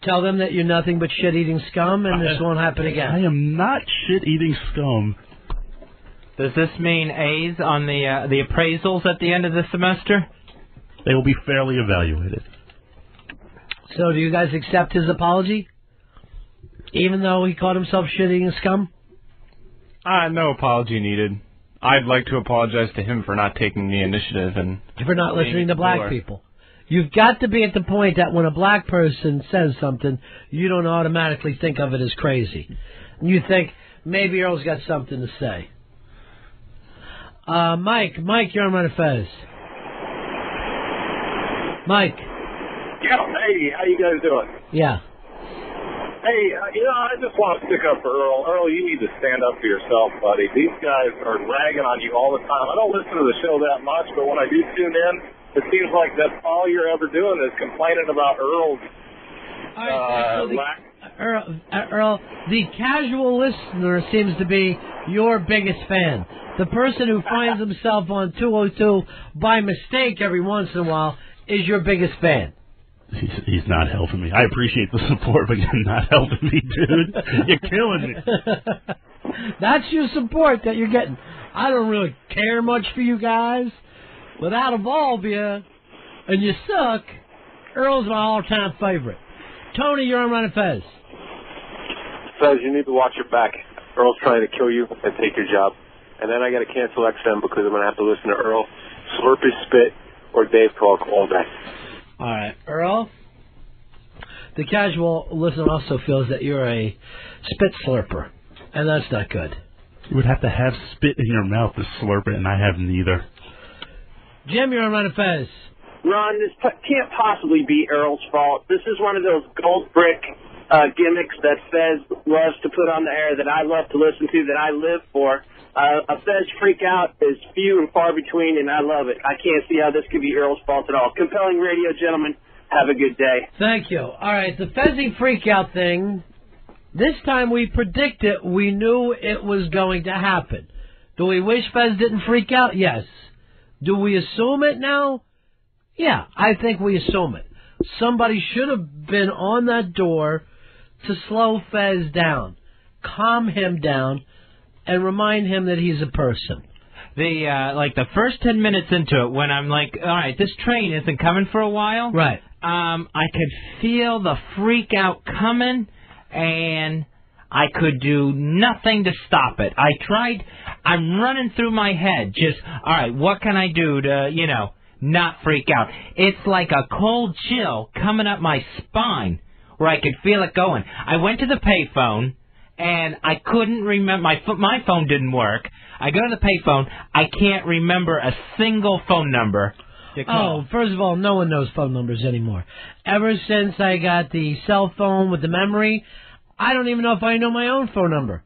Speaker 1: Tell them that you're nothing but shit-eating scum, and this won't happen again.
Speaker 2: I am not shit-eating scum.
Speaker 8: Does this mean A's on the appraisals at the end of the semester?
Speaker 2: They will be fairly evaluated.
Speaker 1: So do you guys accept his apology? Even though he called himself shit-eating scum?
Speaker 10: No apology needed. I'd like to apologize to him for not taking the initiative and
Speaker 1: for not listening to black people. You've got to be at the point that when a black person says something, you don't automatically think of it as crazy. You think, maybe Earl's got something to say. Mike, you're on Run of Fez. Mike.
Speaker 13: Yeah, hey, how you guys doing?
Speaker 1: Yeah.
Speaker 13: Hey, I just want to stick up for Earl. Earl, you need to stand up for yourself, buddy. These guys are ragging on you all the time. I don't listen to the show that much, but when I do tune in,
Speaker 14: It seems like that's all you're ever doing is complaining about Earl's
Speaker 1: Earl, the casual listener seems to be your biggest fan. The person who finds himself on 202 by mistake every once in a while is your biggest fan.
Speaker 2: He's not helping me. I appreciate the support, but you're not helping me, dude. You're killing me.
Speaker 1: That's your support that you're getting. I don't really care much for you guys, but out of all of you, and you suck, Earl's my all-time favorite. Tony, you're on Run and Fez.
Speaker 20: Fez, you need to watch your back. Earl's trying to kill you and take your job. And then I got to cancel XM because I'm going to have to listen to Earl slurp his spit or Dave talk all day.
Speaker 1: All right, Earl. The casual listener also feels that you're a spit slurper, and that's not good.
Speaker 2: You would have to have spit in your mouth to slurp it, and I have neither.
Speaker 1: Jim, you're on Run and Fez.
Speaker 21: Ron, this can't possibly be Earl's fault. This is one of those gold brick gimmicks that Fez loves to put on the air, that I love to listen to, that I live for. A Fez freak out is few and far between, and I love it. I can't see how this could be Earl's fault at all. Compelling radio, gentlemen. Have a good day.
Speaker 1: Thank you. All right, the Fezzy freak out thing, this time we predicted, we knew it was going to happen. Do we wish Fez didn't freak out? Yes. Do we assume it now? Yeah, I think we assume it. Somebody should have been on that door to slow Fez down, calm him down, and remind him that he's a person.
Speaker 8: The first 10 minutes into it, when I'm like, all right, this train isn't coming for a while.
Speaker 1: Right.
Speaker 8: I could feel the freak out coming, and I could do nothing to stop it. I'm running through my head, just, all right, what can I do to, not freak out? It's like a cold chill coming up my spine where I could feel it going. I went to the payphone, and I couldn't remember. My phone didn't work. I go to the payphone. I can't remember a single phone number to call.
Speaker 1: Oh, first of all, no one knows phone numbers anymore. Ever since I got the cell phone with the memory, I don't even know if I know my own phone number.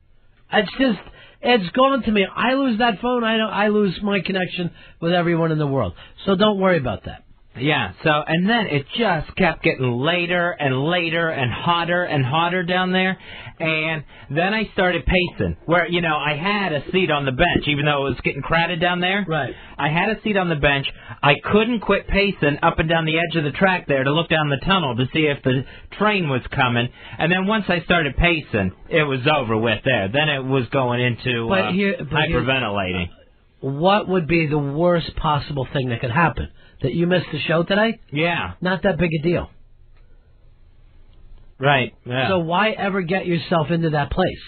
Speaker 1: It's gone to me. I lose that phone, I lose my connection with everyone in the world. So don't worry about that.
Speaker 8: Yeah, and then it just kept getting later and later and hotter down there. And then I started pacing, where, I had a seat on the bench, even though it was getting crowded down there.
Speaker 1: Right.
Speaker 8: I had a seat on the bench. I couldn't quit pacing up and down the edge of the track there to look down the tunnel to see if the train was coming. And then once I started pacing, it was over with there. Then it was going into hyperventilating.
Speaker 1: What would be the worst possible thing that could happen? That you missed the show today?
Speaker 8: Yeah.
Speaker 1: Not that big a deal.
Speaker 8: Right. Yeah.
Speaker 1: So why ever get yourself into that place?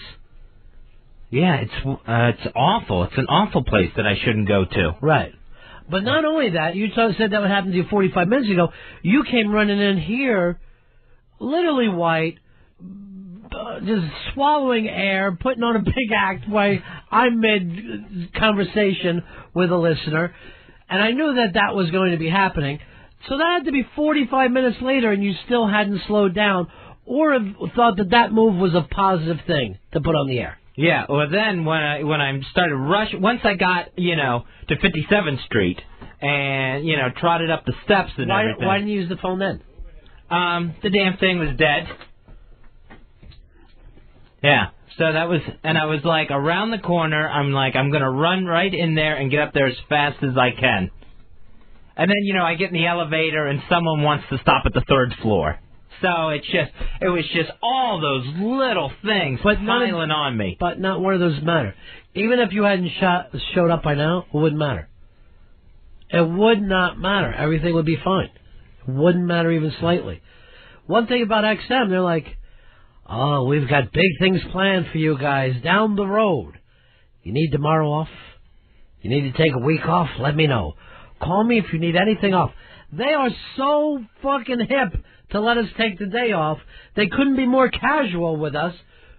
Speaker 8: Yeah, it's awful. It's an awful place that I shouldn't go to.
Speaker 1: Right. But not only that, you said that would happen to you 45 minutes ago. You came running in here, literally white, just swallowing air, putting on a big act while I'm mid-conversation with a listener. And I knew that was going to be happening. So that had to be 45 minutes later, and you still hadn't slowed down or have thought that move was a positive thing to put on the air.
Speaker 8: Yeah, well, then when I started rushing, once I got, to 57th Street and, trotted up the steps and everything.
Speaker 1: Why didn't you use the phone then?
Speaker 8: The damn thing was dead. Yeah. So that was, and I was like around the corner, I'm going to run right in there and get up there as fast as I can. And then, I get in the elevator and someone wants to stop at the third floor. So it was just all those little things piling on me.
Speaker 1: But not one of those matter. Even if you hadn't showed up by now, it wouldn't matter. It would not matter. Everything would be fine. It wouldn't matter even slightly. One thing about XM, they're like, oh, we've got big things planned for you guys down the road. You need tomorrow off? You need to take a week off? Let me know. Call me if you need anything off. They are so fucking hip to let us take the day off. They couldn't be more casual with us.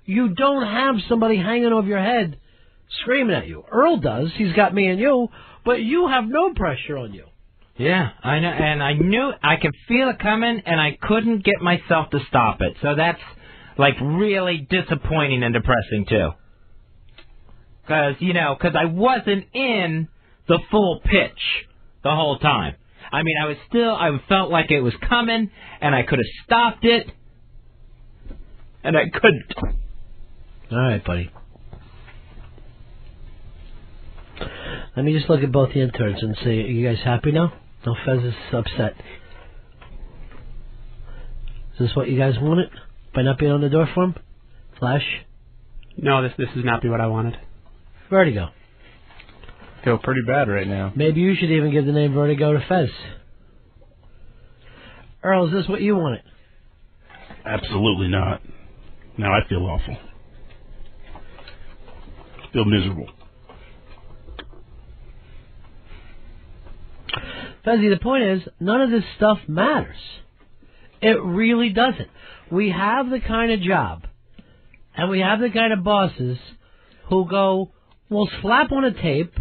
Speaker 1: You don't have somebody hanging over your head screaming at you. Earl does. He's got me and you. But you have no pressure on you.
Speaker 8: Yeah, I know. And I knew I could feel it coming, and I couldn't get myself to stop it. So that's really disappointing and depressing, too. Because I wasn't in the full pitch the whole time. I mean, I felt like it was coming, and I could have stopped it, and I couldn't.
Speaker 1: All right, buddy. Let me just look at both the interns and say, are you guys happy now? No, Fez is upset. Is this what you guys wanted? By not being on the door for him? Flash?
Speaker 18: No, this is not what I wanted.
Speaker 1: Vertigo.
Speaker 4: Feel pretty bad right now.
Speaker 1: Maybe you should even give the name Vertigo to Fez. Earl, is this what you wanted?
Speaker 2: Absolutely not. Now I feel awful. I feel miserable.
Speaker 1: Fezzy, the point is, none of this stuff matters. It really doesn't. We have the kind of job, and we have the kind of bosses who go, we'll slap on a tape,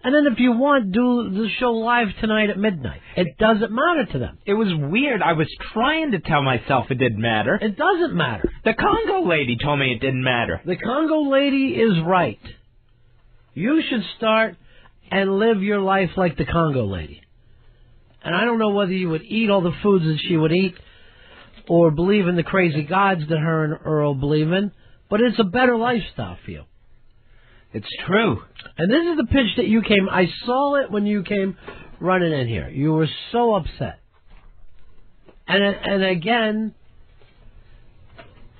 Speaker 1: and then if you want, do the show live tonight at midnight. It doesn't matter to them.
Speaker 8: It was weird. I was trying to tell myself it didn't matter.
Speaker 1: It doesn't matter.
Speaker 8: The Congo lady told me it didn't matter.
Speaker 1: The Congo lady is right. You should start and live your life like the Congo lady. And I don't know whether you would eat all the foods that she would eat or believe in the crazy gods that her and Earl believe in, but it's a better lifestyle for you.
Speaker 8: It's true.
Speaker 1: And this is the pitch that you came. I saw it when you came running in here. You were so upset. And again,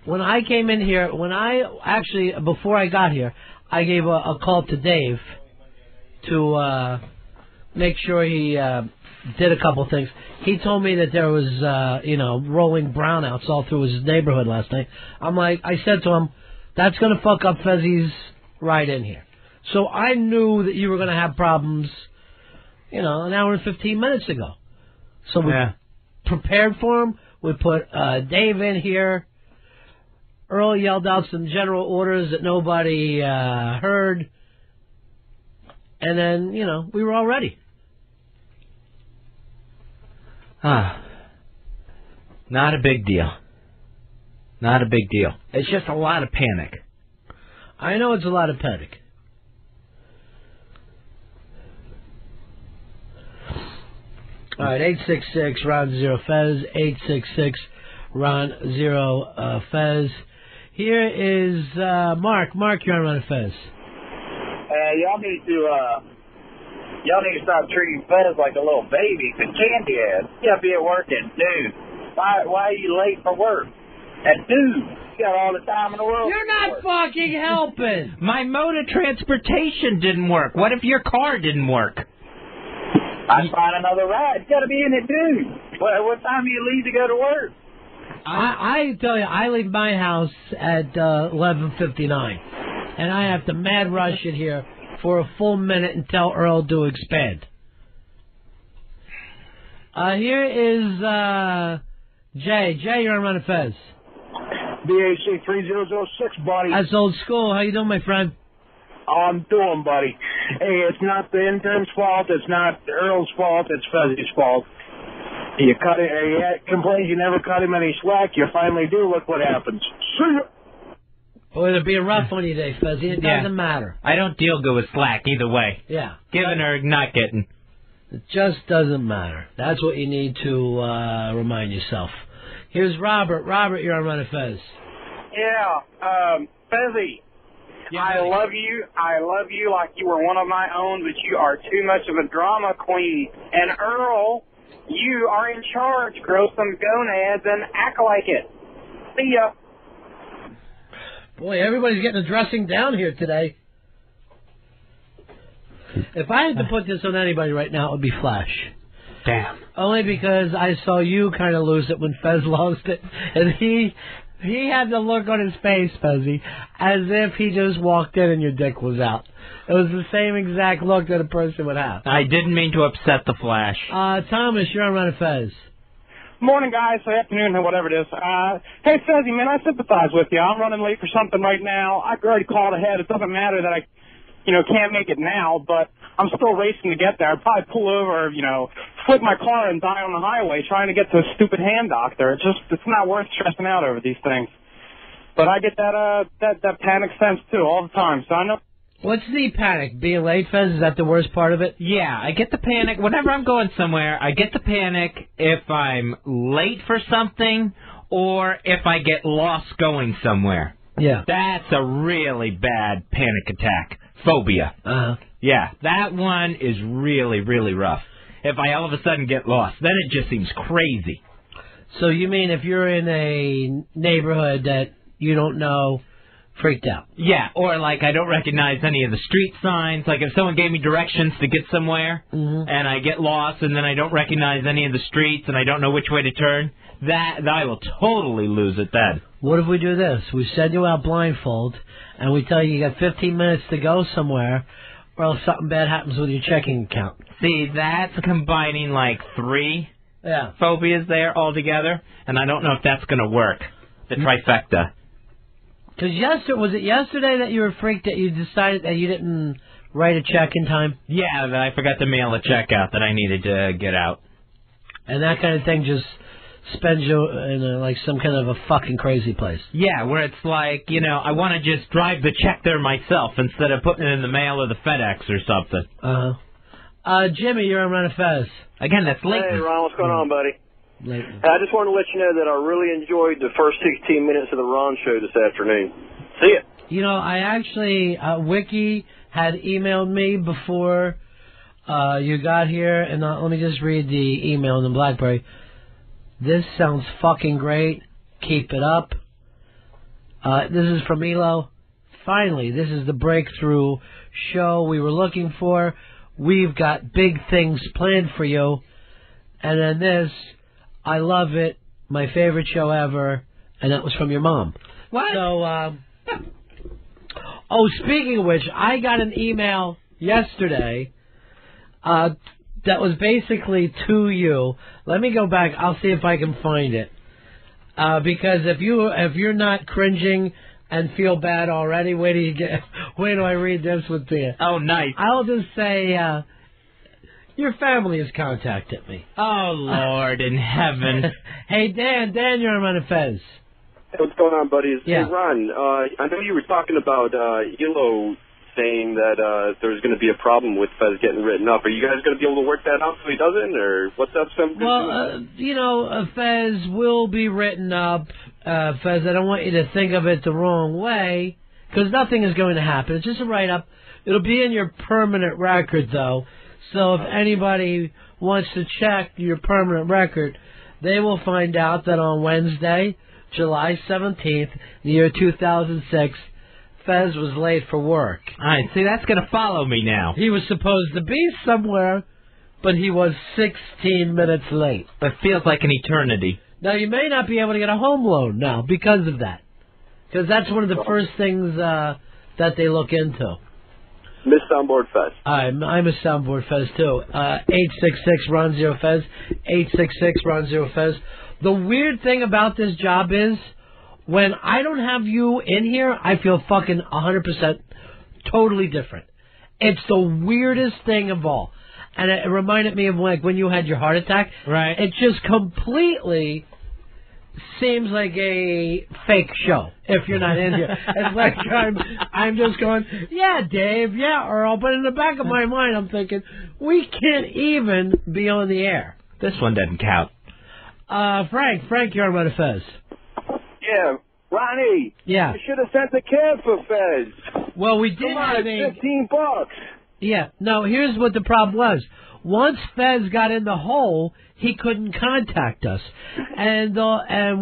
Speaker 1: when I came in here, before I got here, I gave a call to Dave to make sure he did a couple things. He told me that there was, rolling brownouts all through his neighborhood last night. I said to him, that's going to fuck up Fezzi's ride in here. So I knew that you were going to have problems, an hour and 15 minutes ago. So we prepared for him. We put Dave in here. Earl yelled out some general orders that nobody heard. And then, we were all ready.
Speaker 8: Not a big deal. Not a big deal. It's just a lot of panic.
Speaker 1: I know it's a lot of panic. All right, 866 Ron Zero Fez, 866 Ron Zero Fez. Here is Mark. Mark, you're on Ron Fez.
Speaker 5: Y'all need to stop treating Fez like a little baby, because Candy has. You gotta be at work at noon. Why are you late for work? At noon. You got all the time in the world.
Speaker 1: You're not fucking helping.
Speaker 8: My mode of transportation didn't work. What if your car didn't work?
Speaker 5: I'd find another ride. You gotta be in at noon. What time do you leave to go to work?
Speaker 1: I tell you, I leave my house at 11:59, and I have to mad rush it here for a full minute and tell Earl to expand. Here is Jay. Jay, you're on Run Fez.
Speaker 14: BAC 3006, buddy.
Speaker 1: That's old school. How you doing, my friend?
Speaker 14: I'm doing, buddy. Hey, it's not the intern's fault. It's not Earl's fault. It's Fezzy's fault. You cut it. He complains you never cut him any slack. You finally do. Look what happens. See ya.
Speaker 1: Boy, it'll be a rough one today, Fezzy. It doesn't matter.
Speaker 8: I don't deal good with slack either way.
Speaker 1: Yeah.
Speaker 8: Giving or not getting.
Speaker 1: It just doesn't matter. That's what you need to remind yourself. Here's Robert. Robert, you're on Run Fez.
Speaker 21: Yeah, Fezzy.
Speaker 1: Yeah,
Speaker 21: I love you. I love you like you were one of my own, but you are too much of a drama queen. And Earl, you are in charge. Grow some gonads and act like it. See ya.
Speaker 1: Boy, everybody's getting a dressing down here today. If I had to put this on anybody right now, it would be Flash.
Speaker 18: Damn.
Speaker 1: Only because I saw you kind of lose it when Fez lost it. And he had the look on his face, Fezzy, as if he just walked in and your dick was out. It was the same exact look that a person would have.
Speaker 8: I didn't mean to upset the Flash.
Speaker 1: Thomas, you're on Run Fez.
Speaker 22: Morning, guys. Afternoon, or whatever it is. Hey, Fezzy, man, I sympathize with you. I'm running late for something right now. I already called ahead. It doesn't matter that I, can't make it now, but I'm still racing to get there. I'd probably pull over, flip my car and die on the highway trying to get to a stupid hand doctor. It's not worth stressing out over these things. But I get that panic sense, too, all the time. So I know.
Speaker 1: What's the panic? Being late, Fez? Is that the worst part of it?
Speaker 8: Yeah, I get the panic. Whenever I'm going somewhere, I get the panic if I'm late for something or if I get lost going somewhere.
Speaker 1: Yeah.
Speaker 8: That's a really bad panic attack. Phobia.
Speaker 1: Uh-huh.
Speaker 8: Yeah, that one is really, really rough. If I all of a sudden get lost, then it just seems crazy.
Speaker 1: So you mean if you're in a neighborhood that you don't know, freaked out?
Speaker 8: Yeah, or like I don't recognize any of the street signs. Like if someone gave me directions to get somewhere and I get lost and then I don't recognize any of the streets and I don't know which way to turn, that I will totally lose it then.
Speaker 1: What if we do this? We send you out blindfold and we tell you got 15 minutes to go somewhere or else something bad happens with your checking account.
Speaker 8: See, that's combining like 3 phobias there all together, and I don't know if that's going to work. The trifecta.
Speaker 1: Because was it yesterday that you were freaked that you decided that you didn't write a check in time?
Speaker 8: Yeah, that I forgot to mail a check out that I needed to get out.
Speaker 1: And that kind of thing just spends you in like some kind of a fucking crazy place.
Speaker 8: Yeah, where it's like, I want to just drive the check there myself instead of putting it in the mail or the FedEx or something.
Speaker 1: Jimmy, you're on Run of Fez.
Speaker 8: Again, that's late.
Speaker 17: Hey, Ron, what's going on, buddy?
Speaker 1: Leighton.
Speaker 17: I just wanted to let you know that I really enjoyed the first 16 minutes of the Ron show this afternoon. See ya.
Speaker 1: I actually, Wiki had emailed me before you got here, and let me just read the email in the BlackBerry. This sounds fucking great. Keep it up. This is from Elo. Finally, this is the breakthrough show we were looking for. We've got big things planned for you. And then this, I love it, my favorite show ever, and that was from your mom.
Speaker 8: What?
Speaker 1: So, speaking of which, I got an email yesterday that was basically to you. Let me go back. I'll see if I can find it. Because if you're not cringing and feel bad already, wait till I read this with you.
Speaker 8: Oh, nice.
Speaker 1: I'll just say, your family has contacted me.
Speaker 8: Oh, Lord in heaven.
Speaker 1: Hey, Dan, you're on Run of Fez.
Speaker 6: Hey, what's going on, buddies?
Speaker 1: Yeah.
Speaker 6: Hey, Ron, I know you were talking about Elo saying that there's going to be a problem with Fez getting written up. Are you guys going to be able to work that out so he doesn't, or what's up?
Speaker 1: Well, Fez will be written up. Fez, I don't want you to think of it the wrong way, because nothing is going to happen. It's just a write-up. It'll be in your permanent record, though. So if anybody wants to check your permanent record, they will find out that on Wednesday, July 17th, the year 2006, Fez was late for work.
Speaker 8: All right, see, that's going to follow me now.
Speaker 1: He was supposed to be somewhere, but he was 16 minutes late.
Speaker 8: That feels like an eternity.
Speaker 1: Now, you may not be able to get a home loan now because of that. Because that's one of the first things that they look into.
Speaker 6: Miss Soundboard Fez.
Speaker 1: I'm a Soundboard Fez, too. 866-RON-0-FEZ. 866-RON-0-FEZ. The weird thing about this job is, when I don't have you in here, I feel fucking 100% totally different. It's the weirdest thing of all. And it reminded me of like when you had your heart attack.
Speaker 8: Right.
Speaker 1: It just completely seems like a fake show if you're not in here. It's like I'm just going, yeah, Dave, yeah, Earl. But in the back of my mind, I'm thinking, we can't even be on the air.
Speaker 8: This one doesn't count.
Speaker 1: Frank, you're on Run of Fez.
Speaker 14: Yeah, Ronnie.
Speaker 1: Yeah.
Speaker 14: You should have sent the cab for Fez.
Speaker 1: Well, we did.
Speaker 14: Come on, $15.
Speaker 1: Yeah. No, here's what the problem was. Once Fez got in the hole, he couldn't contact us. And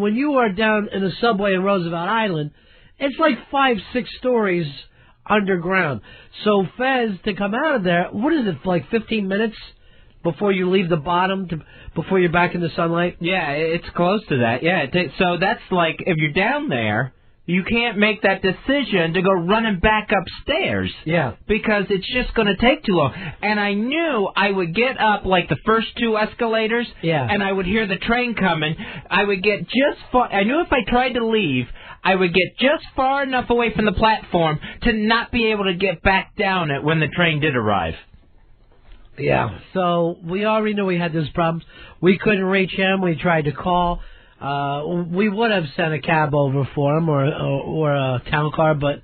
Speaker 1: when you are down in the subway in Roosevelt Island, it's like 5-6 stories underground. So Fez, to come out of there, what is it, like 15 minutes before you leave the bottom, before you're back in the sunlight?
Speaker 8: Yeah, it's close to that. Yeah, so that's like, if you're down there, you can't make that decision to go running back upstairs.
Speaker 1: Yeah.
Speaker 8: Because it's just going to take too long. And I knew I would get up like the first 2 escalators.
Speaker 1: Yeah.
Speaker 8: And I would hear the train coming. I would get just far. I knew if I tried to leave, I would get just far enough away from the platform to not be able to get back down it when the train did arrive.
Speaker 1: Yeah. So we already knew we had those problems. We couldn't reach him. We tried to call. We would have sent a cab over for him or a town car, but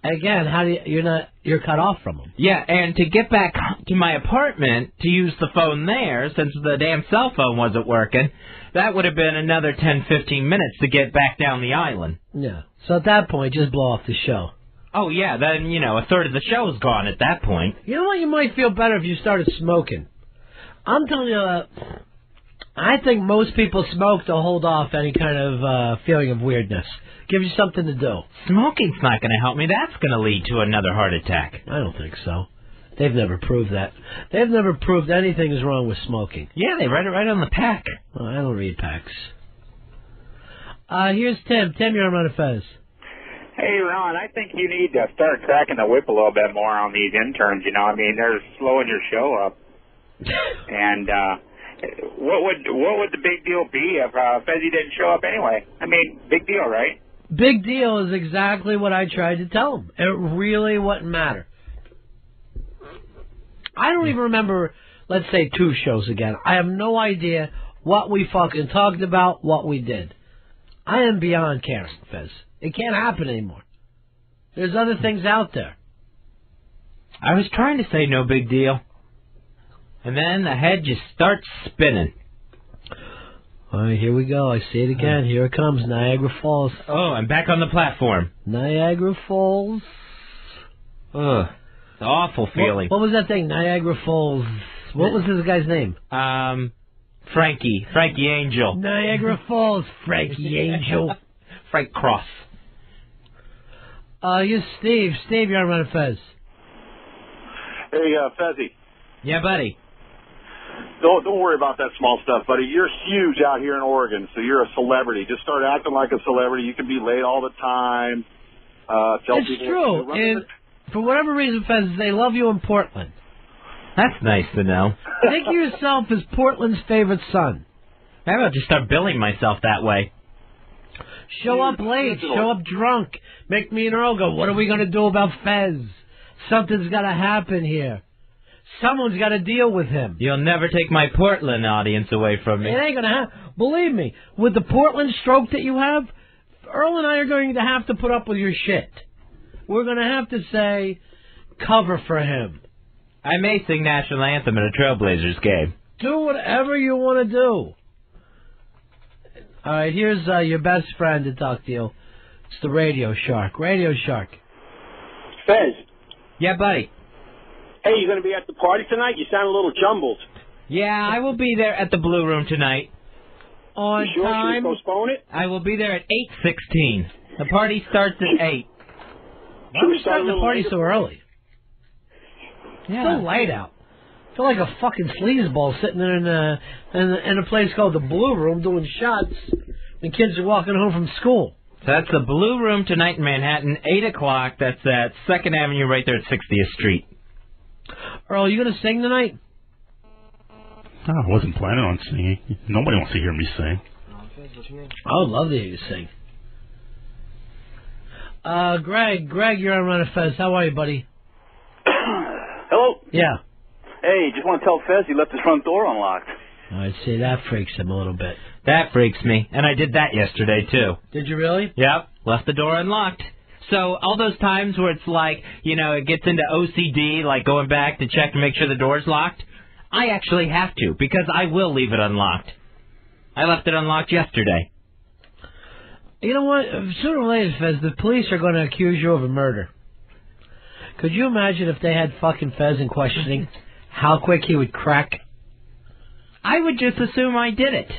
Speaker 1: Again, how do you're cut off from them.
Speaker 8: Yeah, and to get back to my apartment to use the phone there, since the damn cell phone wasn't working, that would have been another 10, 15 minutes to get back down the island.
Speaker 1: Yeah. So at that point, just blow off the show.
Speaker 8: Oh, yeah, then, a third of the show is gone at that point.
Speaker 1: You know what? You might feel better if you started smoking. I'm telling you, I think most people smoke to hold off any kind of feeling of weirdness. Gives you something to do.
Speaker 8: Smoking's not going to help me. That's going to lead to another heart attack.
Speaker 1: I don't think so. They've never proved that. They've never proved anything is wrong with smoking.
Speaker 8: Yeah, they write it right on the pack.
Speaker 1: Well, I don't read packs. Here's Tim. Tim, you're on Fez.
Speaker 7: Hey, Ron, I think you need to start cracking the whip a little bit more on these interns. They're slowing your show up. And what would the big deal be if Fezzy didn't show up anyway? Big deal, right?
Speaker 1: Big deal is exactly what I tried to tell him. It really wouldn't matter. I don't even remember, let's say, 2 shows again. I have no idea what we fucking talked about, what we did. I am beyond caring, Fez. It can't happen anymore. There's other things out there.
Speaker 8: I was trying to say no big deal. And then the head just starts spinning.
Speaker 1: All right, here we go. I see it again. Here it comes, Niagara Falls.
Speaker 8: Oh, I'm back on the platform.
Speaker 1: Niagara Falls.
Speaker 8: Ugh, it's an awful feeling.
Speaker 1: What was that thing, Niagara Falls? What was this guy's name?
Speaker 8: Frankie Angel.
Speaker 1: Niagara Falls, Frankie Angel.
Speaker 8: Frank Cross.
Speaker 1: You're Steve. Steve, you're on Fez.
Speaker 20: Hey, Fezzy.
Speaker 8: Yeah, buddy.
Speaker 20: Don't worry about that small stuff, buddy. You're huge out here in Oregon, so you're a celebrity. Just start acting like a celebrity. You can be late all the time.
Speaker 1: It's true. And for whatever reason, Fez, they love you in Portland.
Speaker 8: That's nice to know.
Speaker 1: Think of yourself as Portland's favorite son.
Speaker 8: How about just start billing myself that way?
Speaker 1: Show up late. Show up drunk. Make me and Earl go, what are we going to do about Fez? Something's got to happen here. Someone's got to deal with him.
Speaker 8: You'll never take my Portland audience away from me.
Speaker 1: It ain't going to happen. Believe me, with the Portland stroke that you have, Earl and I are going to have to put up with your shit. We're going to have to say, cover for him.
Speaker 8: I may sing national anthem at a Trailblazers game.
Speaker 1: Do whatever you want to do. All right, here's your best friend to talk to you. It's the Radio Shark. Radio Shark.
Speaker 7: Fez.
Speaker 8: Yeah, buddy.
Speaker 7: Hey, you going to be at the party tonight? You sound a little jumbled.
Speaker 8: Yeah, I will be there at the Blue Room tonight.
Speaker 1: On
Speaker 7: you sure?
Speaker 1: time.
Speaker 7: Should we postpone it?
Speaker 8: I will be there at 8:16. The party starts at 8.
Speaker 1: Why are we starting the party so early?
Speaker 8: Yeah.
Speaker 1: It's so light out. I feel like a fucking sleazeball sitting there in a place called the Blue Room doing shots. The kids are walking home from school.
Speaker 8: So that's the Blue Room tonight in Manhattan, 8 o'clock. That's at 2nd Avenue right there at 60th Street.
Speaker 1: Earl, you going to sing tonight?
Speaker 2: No, I wasn't planning on singing. Nobody wants to hear me sing.
Speaker 1: I would love to hear you sing. Greg, you're on Run of Fez. How are you, buddy?
Speaker 9: Hello?
Speaker 1: Yeah.
Speaker 9: Hey, just want to tell Fez he left his front door unlocked.
Speaker 1: I see. That freaks him a little bit.
Speaker 8: That freaks me. And I did that yesterday, too.
Speaker 1: Did you really?
Speaker 8: Yep. Left the door unlocked. So all those times where it's like, it gets into OCD, like going back to check to make sure the door's locked, I actually have to, because I will leave it unlocked. I left it unlocked yesterday.
Speaker 1: You know what? Sooner or later, Fez, the police are going to accuse you of a murder. Could you imagine if they had fucking Fez in questioning, how quick he would crack?
Speaker 8: I would just assume I did it.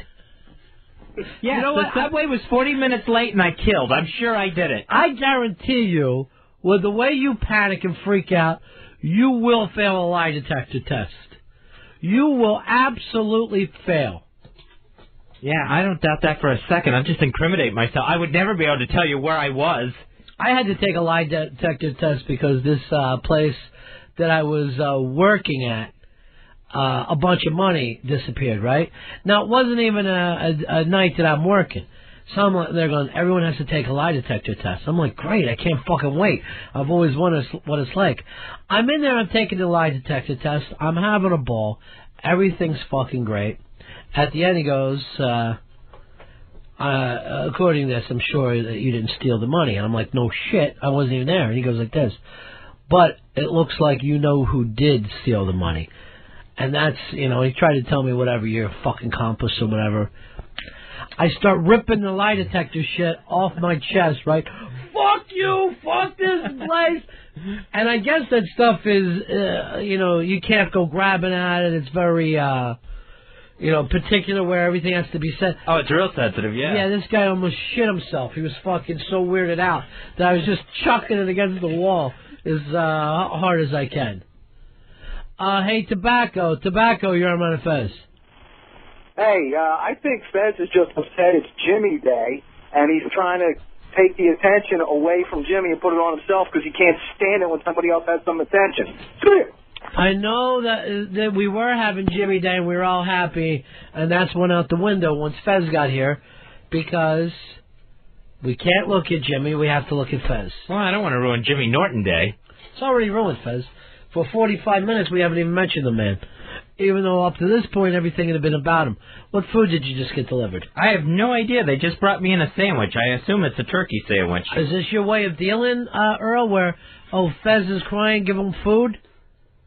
Speaker 8: Yeah, you know what? The subway was 40 minutes late and I killed. I'm sure I did it.
Speaker 1: I guarantee you, with the way you panic and freak out, you will fail a lie detector test. You will absolutely fail.
Speaker 8: Yeah, I don't doubt that for a second. I'm just incriminating myself. I would never be able to tell you where I was.
Speaker 1: I had to take a lie detector test because this place that I was working at, a bunch of money disappeared, right? Now, it wasn't even a night that I'm working. So they're going, everyone has to take a lie detector test. I'm like, great, I can't fucking wait. I've always wondered what it's like. I'm in there, I'm taking the lie detector test. I'm having a ball. Everything's fucking great. At the end, he goes, according to this, I'm sure that you didn't steal the money. And I'm like, no shit, I wasn't even there. And he goes like this, but it looks like you know who did steal the money. And that's, he tried to tell me whatever, you're a fucking accomplice or whatever. I start ripping the lie detector shit off my chest, right? Fuck you, fuck this place. And I guess that stuff is, you can't go grabbing at it. It's very, particular where everything has to be said.
Speaker 8: Oh, it's real sensitive, yeah.
Speaker 1: Yeah, this guy almost shit himself. He was fucking so weirded out that I was just chucking it against the wall as hard as I can. Hey, Tobacco, you're on my Fez.
Speaker 3: Hey, I think Fez is just upset it's Jimmy Day, and he's trying to take the attention away from Jimmy and put it on himself because he can't stand it when somebody else has some attention. Come here.
Speaker 1: I know that we were having Jimmy Day and we were all happy, and that's went out the window once Fez got here, because we can't look at Jimmy, we have to look at Fez.
Speaker 8: Well, I don't want to ruin Jimmy Norton Day.
Speaker 1: It's already ruined, Fez. For 45 minutes we haven't even mentioned the man, even though up to this point everything had been about him. What food did you just get delivered?
Speaker 8: I have no idea. They just brought me in a sandwich. I assume it's a turkey sandwich.
Speaker 1: Is this your way of dealing, Earl, where, Fez is crying, give him food?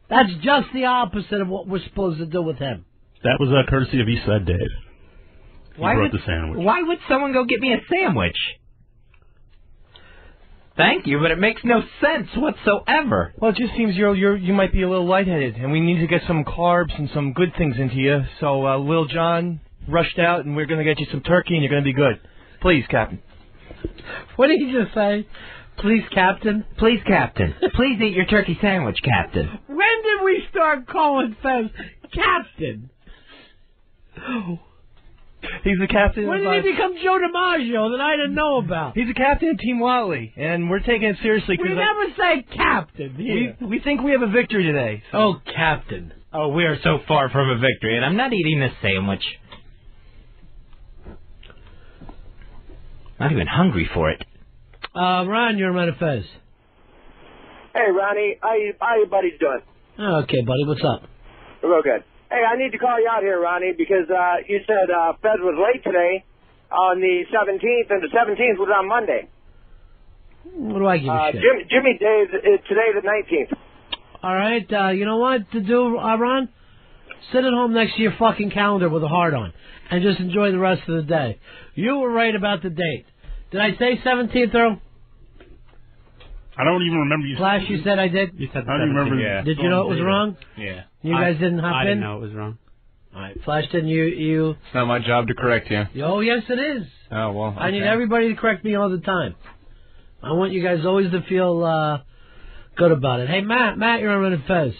Speaker 1: That's just the opposite of what we're supposed to do with him.
Speaker 2: That was courtesy of Eastside Dave. He brought the sandwich.
Speaker 8: Why would someone go get me a sandwich? Thank you, but it makes no sense whatsoever.
Speaker 12: Well, it just seems you might be a little lightheaded, and we need to get some carbs and some good things into you. So Lil John rushed out, and we're going to get you some turkey, and you're going to be good. Please, Captain.
Speaker 1: What did you just say? Please, Captain?
Speaker 8: Please, Captain. Please eat your turkey sandwich, Captain.
Speaker 1: When did we start calling Fez Captain?
Speaker 12: He's the captain.
Speaker 1: When did he become Joe DiMaggio that I didn't know about?
Speaker 12: He's the captain of Team Wally, and we're taking it seriously.
Speaker 1: We never say captain here.
Speaker 12: We think we have a victory today. So.
Speaker 1: Oh, captain.
Speaker 8: Oh, we are so far from a victory, and I'm not eating this sandwich. Not even hungry for it.
Speaker 1: Ron, you're on Fez.
Speaker 3: Hey, Ronnie. How your buddies doing?
Speaker 1: Oh, okay, buddy. What's up?
Speaker 3: Real good. Hey, I need to call you out here, Ronnie, because you said Fez was late today on the 17th, and the 17th was on Monday.
Speaker 1: What do I give a shit?
Speaker 3: Jimmy Day is today the 19th.
Speaker 1: All right, you know what to do, Ron? Sit at home next to your fucking calendar with a heart on and just enjoy the rest of the day. You were right about the date. Did I say 17th, Earl?
Speaker 2: I don't even remember you.
Speaker 1: Flash, you said I did?
Speaker 18: You said
Speaker 2: I don't even remember.
Speaker 18: Yeah.
Speaker 1: Did you know it was wrong?
Speaker 18: Yeah.
Speaker 1: You guys didn't hop in?
Speaker 18: I didn't know it was wrong.
Speaker 1: All right, Flash, didn't you?
Speaker 10: It's not my job to correct you.
Speaker 1: Oh, yes, it is.
Speaker 10: Oh, well, okay.
Speaker 1: I need everybody to correct me all the time. I want you guys always to feel good about it. Hey, Matt, you're on Running Fez.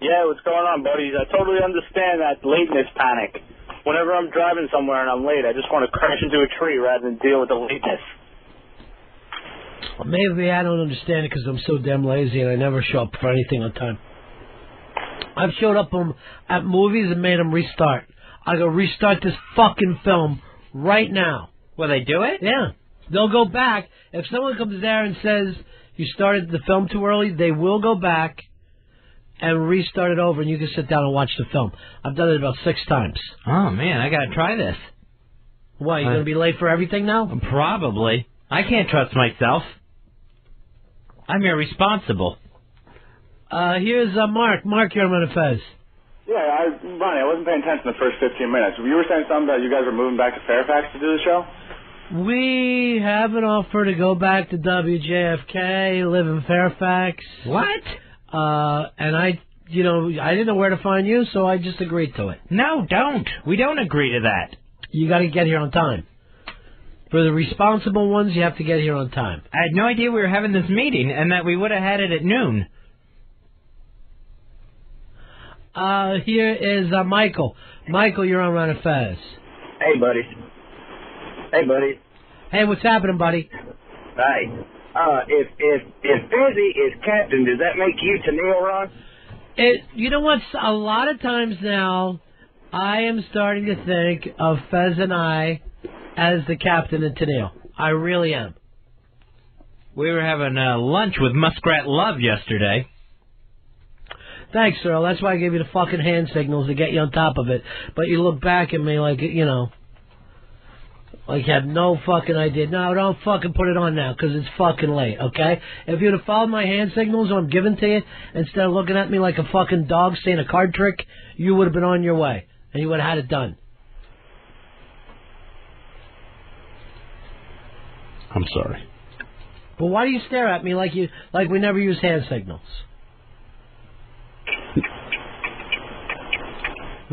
Speaker 9: Yeah, what's going on, buddies? I totally understand that lateness panic. Whenever I'm driving somewhere and I'm late, I just want to crash into a tree rather than deal with the lateness.
Speaker 1: Well, maybe I don't understand it because I'm so damn lazy and I never show up for anything on time. I've showed up at movies and made them restart. I go, restart this fucking film right now.
Speaker 8: Will they do it?
Speaker 1: Yeah. They'll go back. If someone comes there and says you started the film too early, they will go back and restart it over, and you can sit down and watch the film. I've done it about 6 times.
Speaker 8: Oh, man, I got to try this.
Speaker 1: Why, you going to be late for everything now?
Speaker 8: Probably. I can't trust myself. I'm irresponsible.
Speaker 1: Here's Mark. Mark, you're on Fez.
Speaker 23: Yeah, Ronnie, I wasn't paying attention the first 15 minutes. You were saying something about you guys are moving back to Fairfax to do the show?
Speaker 1: We have an offer to go back to WJFK, live in Fairfax.
Speaker 8: What?
Speaker 1: And I didn't know where to find you, so I just agreed to it.
Speaker 8: No, don't. We don't agree to that.
Speaker 1: You got to get here on time. For the responsible ones, you have to get here on time.
Speaker 8: I had no idea we were having this meeting and that we would have had it at noon.
Speaker 1: Here is Michael. Michael, you're on Run Fast.
Speaker 21: Hey, buddy.
Speaker 1: Hey, what's happening, buddy?
Speaker 21: Hey. If Fezzy is captain, does that make you Tennille, Ron?
Speaker 1: You know what? A lot of times now, I am starting to think of Fez and I as the captain and Tennille. I really am.
Speaker 8: We were having lunch with Muskrat Love yesterday.
Speaker 1: Thanks, Earl. That's why I gave you the fucking hand signals to get you on top of it. But you look back at me like Like you have no fucking idea. No, don't fucking put it on now, 'cause it's fucking late, okay? If you'd have followed my hand signals I'm giving to you, instead of looking at me like a fucking dog saying a card trick, you would have been on your way, and you would have had it done.
Speaker 2: I'm sorry.
Speaker 1: But why do you stare at me like we never use hand signals?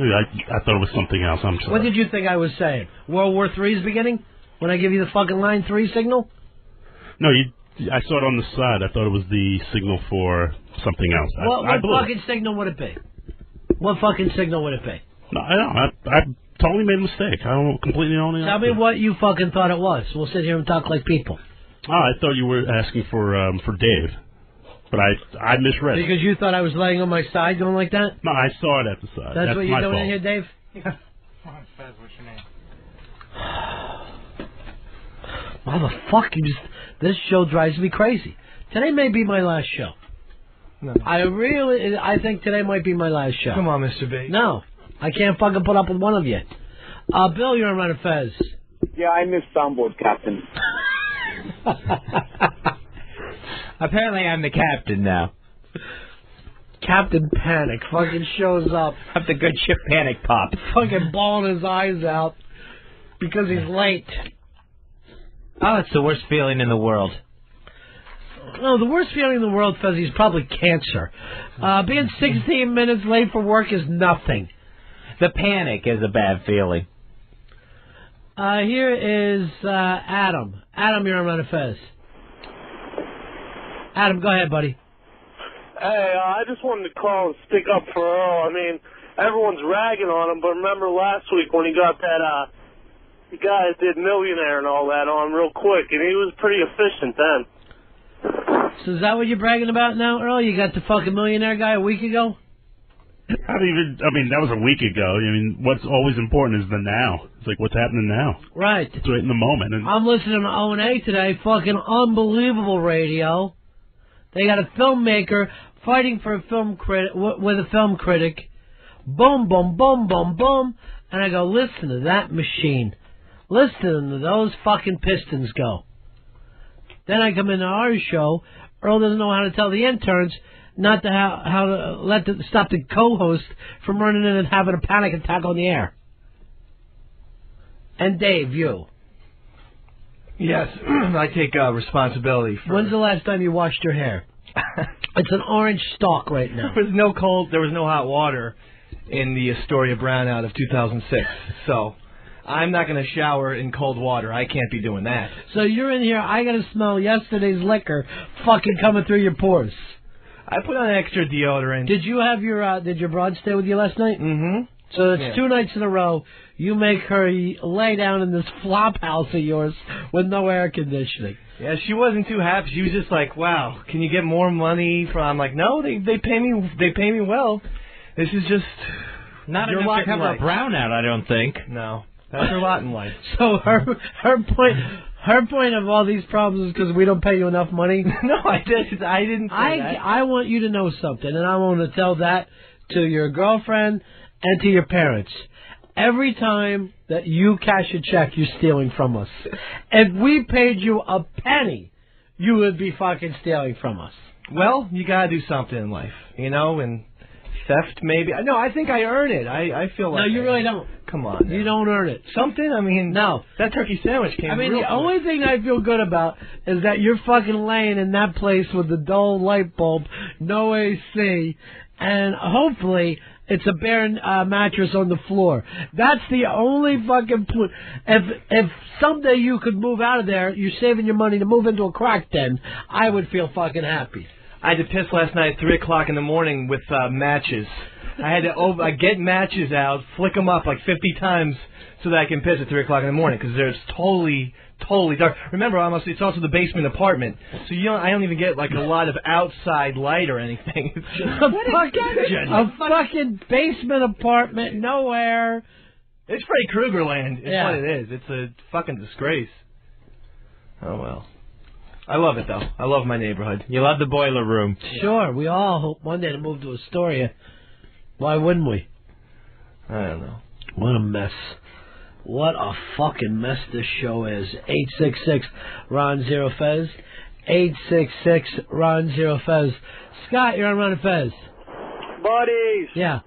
Speaker 2: I thought it was something else. I'm sorry.
Speaker 1: What did you think I was saying? World War III is beginning? When I give you the fucking line 3 signal?
Speaker 2: No, I saw it on the side. I thought it was the signal for something else.
Speaker 1: What fucking signal would it be? What fucking signal would it be?
Speaker 2: No, I don't. I totally made a mistake. I don't completely only.
Speaker 1: Tell me what you fucking thought it was. We'll sit here and talk like people.
Speaker 2: Oh, I thought you were asking for Dave. But I misread it.
Speaker 1: Because you thought I was laying on my side going like that?
Speaker 2: No, I saw it at the side.
Speaker 1: That's what you're
Speaker 2: my
Speaker 1: doing
Speaker 2: fault.
Speaker 1: in here, Dave?
Speaker 4: Fez, what's your name?
Speaker 1: Motherfucker, this show drives me crazy. Today may be my last show.
Speaker 12: No.
Speaker 1: I think today might be my last show.
Speaker 12: Come on, Mr. B.
Speaker 1: No, I can't fucking put up with one of you. Bill, you're on Run of Fez.
Speaker 3: Yeah, I missed soundboard, Captain.
Speaker 8: Apparently I'm the captain now.
Speaker 1: Captain Panic fucking shows up.
Speaker 8: Of the good ship Panic Pop.
Speaker 1: Fucking bawling his eyes out because he's late.
Speaker 8: Oh, it's the worst feeling in the world.
Speaker 1: No, the worst feeling in the world, Fuzzy, is probably cancer. Being 16 minutes late for work is nothing.
Speaker 8: The panic is a bad feeling.
Speaker 1: Here is Adam. Adam, you're on Run of Fez. Adam, go ahead, buddy.
Speaker 15: Hey, I just wanted to call and stick up for Earl. I mean, everyone's ragging on him, but remember last week when he got that, the guy that did Millionaire and all that on real quick, and he was pretty efficient then.
Speaker 1: So is that what you're bragging about now, Earl? You got the fucking Millionaire guy a week ago?
Speaker 2: I mean, that was a week ago. I mean, what's always important is the now. It's like, what's happening now?
Speaker 1: Right.
Speaker 2: It's right in the moment. And
Speaker 1: I'm listening to O&A today, fucking unbelievable radio. They got a filmmaker fighting for a film critic with a film critic. Boom, boom, boom, boom, boom. And I go, listen to that machine. Listen to those fucking pistons go. Then I come into our show. Earl doesn't know how to tell the interns not to how to stop the co-host from running in and having a panic attack on the air. And Dave, you.
Speaker 12: Yes, I take responsibility for.
Speaker 1: When's the last time you washed your hair? It's an orange stalk right now.
Speaker 12: There was no hot water in the Astoria brownout of 2006, so I'm not going to shower in cold water. I can't be doing that.
Speaker 1: So you're in here, I got to smell yesterday's liquor fucking coming through your pores.
Speaker 12: I put on extra deodorant.
Speaker 1: Did you have did your broad stay with you last night?
Speaker 12: Mm-hmm.
Speaker 1: So it's 2 nights in a row. You make her lay down in this flop house of yours with no air conditioning.
Speaker 12: Yeah, she wasn't too happy. She was just like, "Wow, can you get more money from?" I'm like, "No, they pay me well. This is just
Speaker 8: not
Speaker 12: your
Speaker 8: enough
Speaker 12: lot
Speaker 8: to cover
Speaker 12: in life."
Speaker 8: a brownout, I don't think.
Speaker 12: No, that's her lot in life.
Speaker 1: So her point of all these problems is because we don't pay you enough money.
Speaker 12: No, I didn't say that.
Speaker 1: I want you to know something, and I want to tell that to your girlfriend and to your parents. Every time that you cash a check, you're stealing from us. If we paid you a penny, you would be fucking stealing from us.
Speaker 12: Well, you gotta do something in life, you know, and theft maybe. No, I think I earn it. I feel like.
Speaker 1: No, you really don't.
Speaker 12: Come on.
Speaker 1: You don't earn it.
Speaker 12: Something? I mean,
Speaker 1: no.
Speaker 12: That turkey sandwich came real
Speaker 1: the
Speaker 12: quick.
Speaker 1: only thing I feel good about is that you're fucking laying in that place with the dull light bulb, no AC, and hopefully it's a bare mattress on the floor. That's the only fucking point. If someday you could move out of there, you're saving your money to move into a crack den, I would feel fucking happy.
Speaker 12: I had to piss last night at 3 o'clock in the morning with matches. I had to get matches out, flick them up like 50 times so that I can piss at 3 o'clock in the morning because there's totally dark. Remember, it's also the basement apartment, so I don't even get like a lot of outside light or anything. It's just
Speaker 1: a fucking basement apartment, no air.
Speaker 12: It's Freddy Krueger land. It's what it is. It's a fucking disgrace. Oh well. I love it though. I love my neighborhood.
Speaker 8: You love the boiler room.
Speaker 1: Sure, we all hope one day to move to Astoria. Why wouldn't we?
Speaker 12: I don't know.
Speaker 1: What a mess. What a fucking mess this show is. 866-RON-0-FEZ. 866-RON-0-FEZ. Scott, you're on Ron and Fez.
Speaker 21: Buddies.
Speaker 1: Yeah.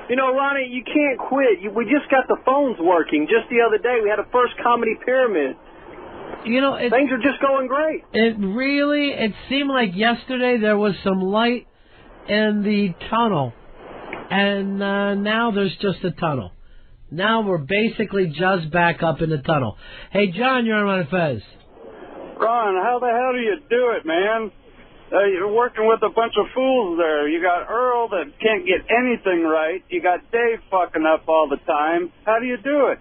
Speaker 21: You know, Ronnie, you can't quit. We just got the phones working. Just the other day, we had a first comedy pyramid.
Speaker 1: You know,
Speaker 21: things are just going great.
Speaker 1: It seemed like yesterday there was some light in the tunnel, and now there's just a tunnel. Now we're basically just back up in the tunnel. Hey, John, you're on Ron and Fez.
Speaker 11: Ron, how the hell do you do it, man? You're working with a bunch of fools there. You got Earl that can't get anything right. You got Dave fucking up all the time. How do you do it?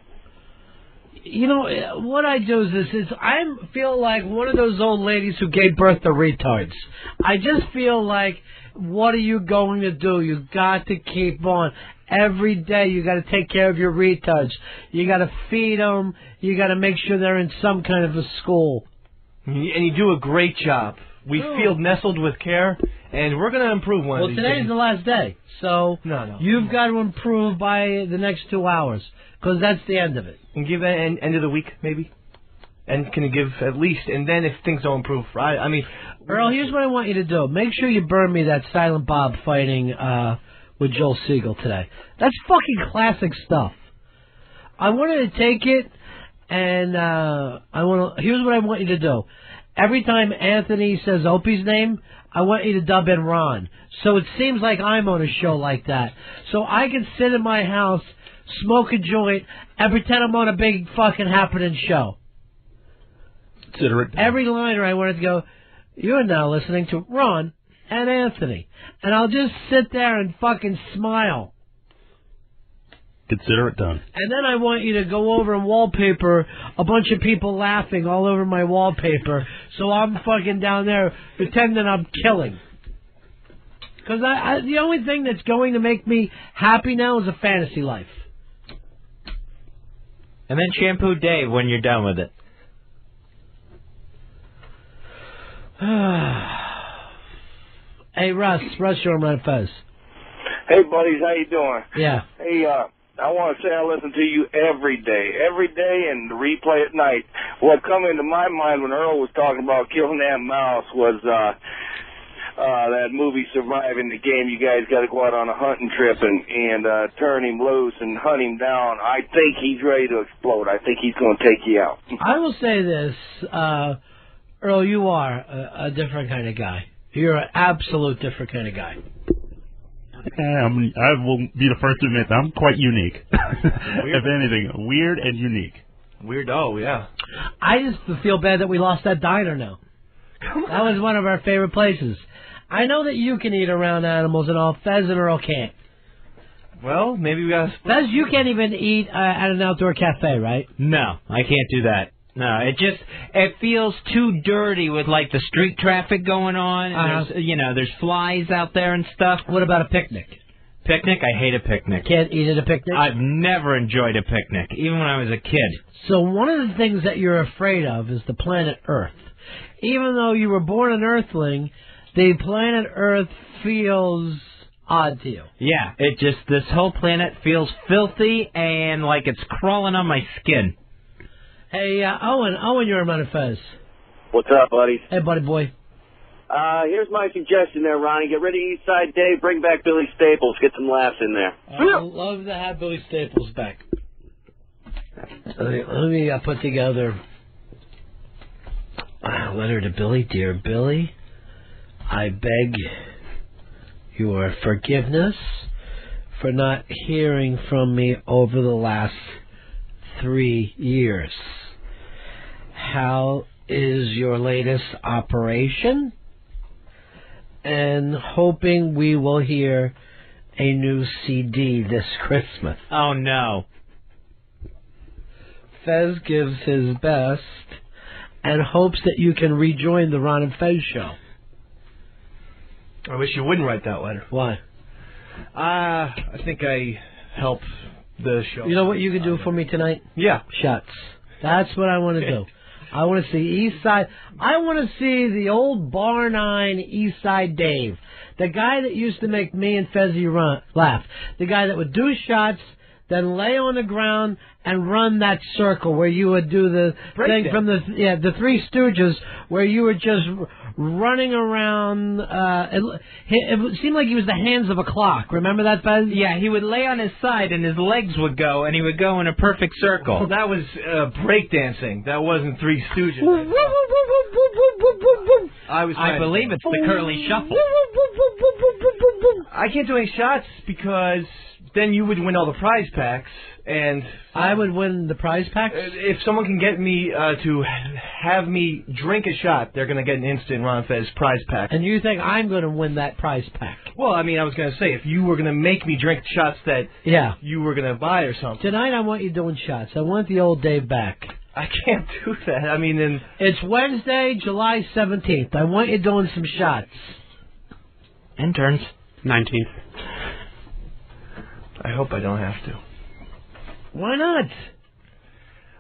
Speaker 1: You know, what I do is I feel like one of those old ladies who gave birth to retards. I just feel like, what are you going to do? You got to keep on. Every day you got to take care of your retards. You got to feed them. You got to make sure they're in some kind of a school.
Speaker 12: And you do a great job. We feel nestled with care, and we're going to improve one of these days.
Speaker 1: Well, today's the last day, so you've got to improve by the next 2 hours, because that's the end of it.
Speaker 12: And give an end of the week, maybe? And can you give at least, and then if things don't improve, right? I mean,
Speaker 1: Earl, here's what I want you to do. Make sure you burn me that Silent Bob fighting with Joel Siegel today. That's fucking classic stuff. I wanted to take it, and here's what I want you to do. Every time Anthony says Opie's name, I want you to dub in Ron. So it seems like I'm on a show like that. So I can sit in my house, smoke a joint, and pretend I'm on a big fucking happening show. Every liner I wanted to go, you're now listening to Ron and Anthony. And I'll just sit there and fucking smile.
Speaker 2: Consider it done.
Speaker 1: And then I want you to go over and wallpaper a bunch of people laughing all over my wallpaper, so I'm fucking down there pretending I'm killing. Because the only thing that's going to make me happy now is a fantasy life.
Speaker 8: And then shampoo Dave when you're done with it.
Speaker 1: Hey, Russ, you're on Ron Fez.
Speaker 16: Hey, buddies, how you doing?
Speaker 1: Yeah.
Speaker 16: Hey, I want to say I listen to you every day, and the replay at night. What come into my mind when Earl was talking about killing that mouse was that movie Surviving the Game. You guys got to go out on a hunting trip and turn him loose and hunt him down. I think he's ready to explode. I think he's going to take you out.
Speaker 1: I will say this, Earl, you are a different kind of guy. You're an absolute different kind of guy.
Speaker 2: I will be the first to admit that I'm quite unique. If anything, weird and unique.
Speaker 12: Weirdo, yeah.
Speaker 1: I just feel bad that we lost that diner now. That was one of our favorite places. I know that you can eat around animals and all. Fez and Earl can't.
Speaker 12: Well, maybe we got to...
Speaker 1: Fez, you can't even eat at an outdoor cafe, right?
Speaker 8: No, I can't do that. No, it feels too dirty with like the street traffic going on. And there's flies out there and stuff.
Speaker 1: What about a picnic?
Speaker 8: Picnic? I hate a picnic.
Speaker 1: Can't eat at a picnic?
Speaker 8: I've never enjoyed a picnic, even when I was a kid.
Speaker 1: So one of the things that you're afraid of is the planet Earth. Even though you were born an Earthling, the planet Earth feels odd to you.
Speaker 8: Yeah, this whole planet feels filthy and like it's crawling on my skin.
Speaker 1: Hey, Owen, you're on Fez.
Speaker 21: What's up, buddy?
Speaker 1: Hey, buddy boy.
Speaker 21: Here's my suggestion there, Ronnie. Get rid of Eastside Dave, bring back Billy Staples, get some laughs in there.
Speaker 1: I would love to have Billy Staples back. Let me put together a letter to Billy. Dear Billy, I beg your forgiveness for not hearing from me over the last 3 years. How is your latest operation? And hoping we will hear a new CD this Christmas.
Speaker 8: Oh, no.
Speaker 1: Fez gives his best and hopes that you can rejoin the Ron and Fez show.
Speaker 12: I wish you wouldn't write that letter.
Speaker 1: Why?
Speaker 12: I think I help the show.
Speaker 1: You know what you can do for me tonight?
Speaker 12: Yeah.
Speaker 1: Shuts. That's what I want to do. I want to see East Side. I want to see the old Bar 9 East Side Dave. The guy that used to make me and Fezzy laugh. The guy that would do shots, then lay on the ground and run that circle where you would do the thing from the Three Stooges, where you were just running around. It seemed like he was the hands of a clock. Remember that, Fez?
Speaker 8: Yeah, he would lay on his side and his legs would go, and he would go in a perfect circle.
Speaker 12: Well, that was breakdancing. That wasn't Three Stooges.
Speaker 8: I believe it's the curly shuffle.
Speaker 12: I can't do any shots because then you would win all the prize packs, and
Speaker 1: I would win the prize packs?
Speaker 12: If someone can get me to have me drink a shot, they're going to get an instant Ron Fez prize pack.
Speaker 1: And you think I'm going to win that prize pack?
Speaker 12: Well, I mean, I was going to say, if you were going to make me drink shots that you were going to buy or something.
Speaker 1: Tonight I want you doing shots. I want the old Dave back.
Speaker 12: I can't do that. I mean,
Speaker 1: it's Wednesday, July 17th. I want you doing some shots.
Speaker 8: Interns.
Speaker 18: 19th.
Speaker 12: I hope I don't have to.
Speaker 1: Why not?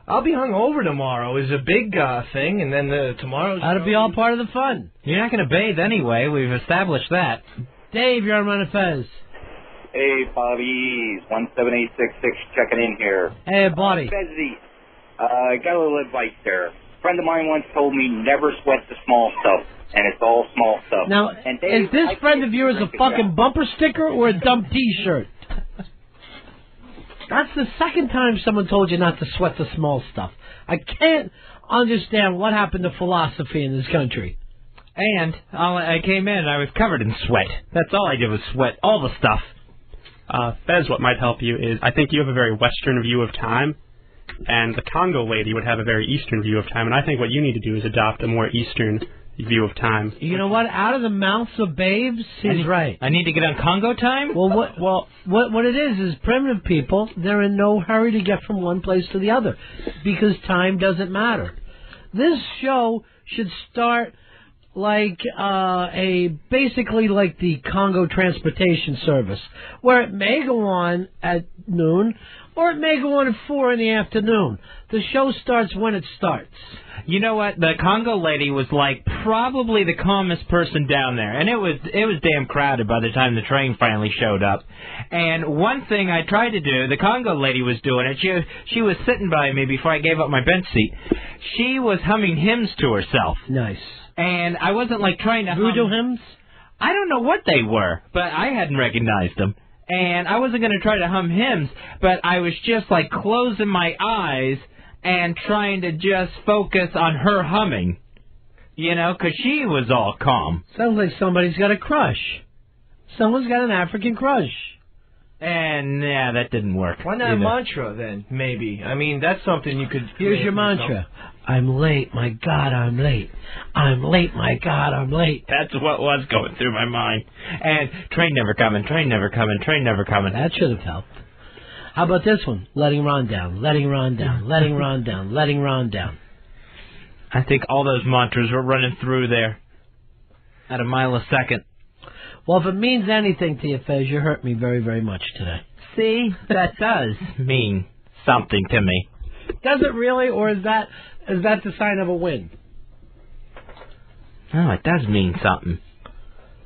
Speaker 12: I'll be hungover tomorrow. Is a big thing, and then tomorrow's...
Speaker 1: That'll be all part of the fun.
Speaker 8: You're not going to bathe anyway. We've established that.
Speaker 1: Dave, you're on Ron and Fez.
Speaker 5: Hey, Bobby. 17866 checking in here.
Speaker 1: Hey, buddy.
Speaker 5: Fezzy, I got a little advice there. A friend of mine once told me never sweat the small stuff, and it's all small stuff.
Speaker 1: Now,
Speaker 5: and Dave,
Speaker 1: is this friend of yours a fucking bumper sticker or a dumb T-shirt? That's the second time someone told you not to sweat the small stuff. I can't understand what happened to philosophy in this country.
Speaker 8: And I came in and I was covered in sweat. That's all I did was sweat all the stuff.
Speaker 18: Fez, what might help you is I think you have a very Western view of time, and the Congo lady would have a very Eastern view of time, and I think what you need to do is adopt a more Eastern view of time.
Speaker 1: You know what? Out of the mouths of babes, he's right.
Speaker 8: I need to get on Congo time?
Speaker 1: Well, what it is primitive people, they're in no hurry to get from one place to the other because time doesn't matter. This show should start like basically like the Congo Transportation Service, where it may go on at noon or it may go on at 4 in the afternoon. The show starts when it starts.
Speaker 8: You know what? The Congo lady was like probably the calmest person down there, and it was damn crowded by the time the train finally showed up. And one thing I tried to do, the Congo lady was doing it. She was sitting by me before I gave up my bench seat. She was humming hymns to herself.
Speaker 1: Nice.
Speaker 8: And I wasn't like trying to
Speaker 1: voodoo hymns.
Speaker 8: I don't know what they were, but I hadn't recognized them. And I wasn't going to try to hum hymns, but I was just like closing my eyes and trying to just focus on her humming, you know, because she was all calm.
Speaker 1: Sounds like somebody's got a crush. Someone's got an African crush.
Speaker 8: And, yeah, that didn't work.
Speaker 12: Why not a mantra, then, maybe? I mean, that's something you could...
Speaker 1: Here's your mantra. I'm late, my God, I'm late. I'm late, my God, I'm late.
Speaker 8: That's what was going through my mind. And train never coming, train never coming, train never coming.
Speaker 1: That should have helped. How about this one? Letting Ron down, letting Ron down, letting Ron down, letting Ron down.
Speaker 8: I think all those mantras were running through there at a mile a second.
Speaker 1: Well, if it means anything to you, Fez, you hurt me very, very much today.
Speaker 8: See? That does mean something to me.
Speaker 1: Does it really, or is that the sign of a win?
Speaker 8: No, it does mean something.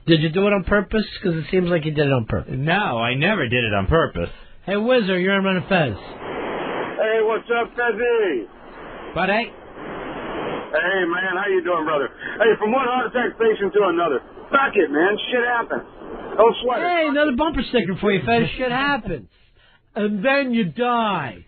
Speaker 1: Did you do it on purpose? Because it seems like you did it on purpose.
Speaker 8: No, I never did it on purpose.
Speaker 1: Hey, Whizzer, you're on Run Fez.
Speaker 14: Hey, what's up, Fezzy?
Speaker 1: Buddy.
Speaker 14: Hey, man, how you doing, brother? Hey, from one heart attack patient to another. Fuck it, man. Shit happens. Don't sweat it.
Speaker 1: Hey, another bumper sticker for you, Fez. Shit happens. And then you die.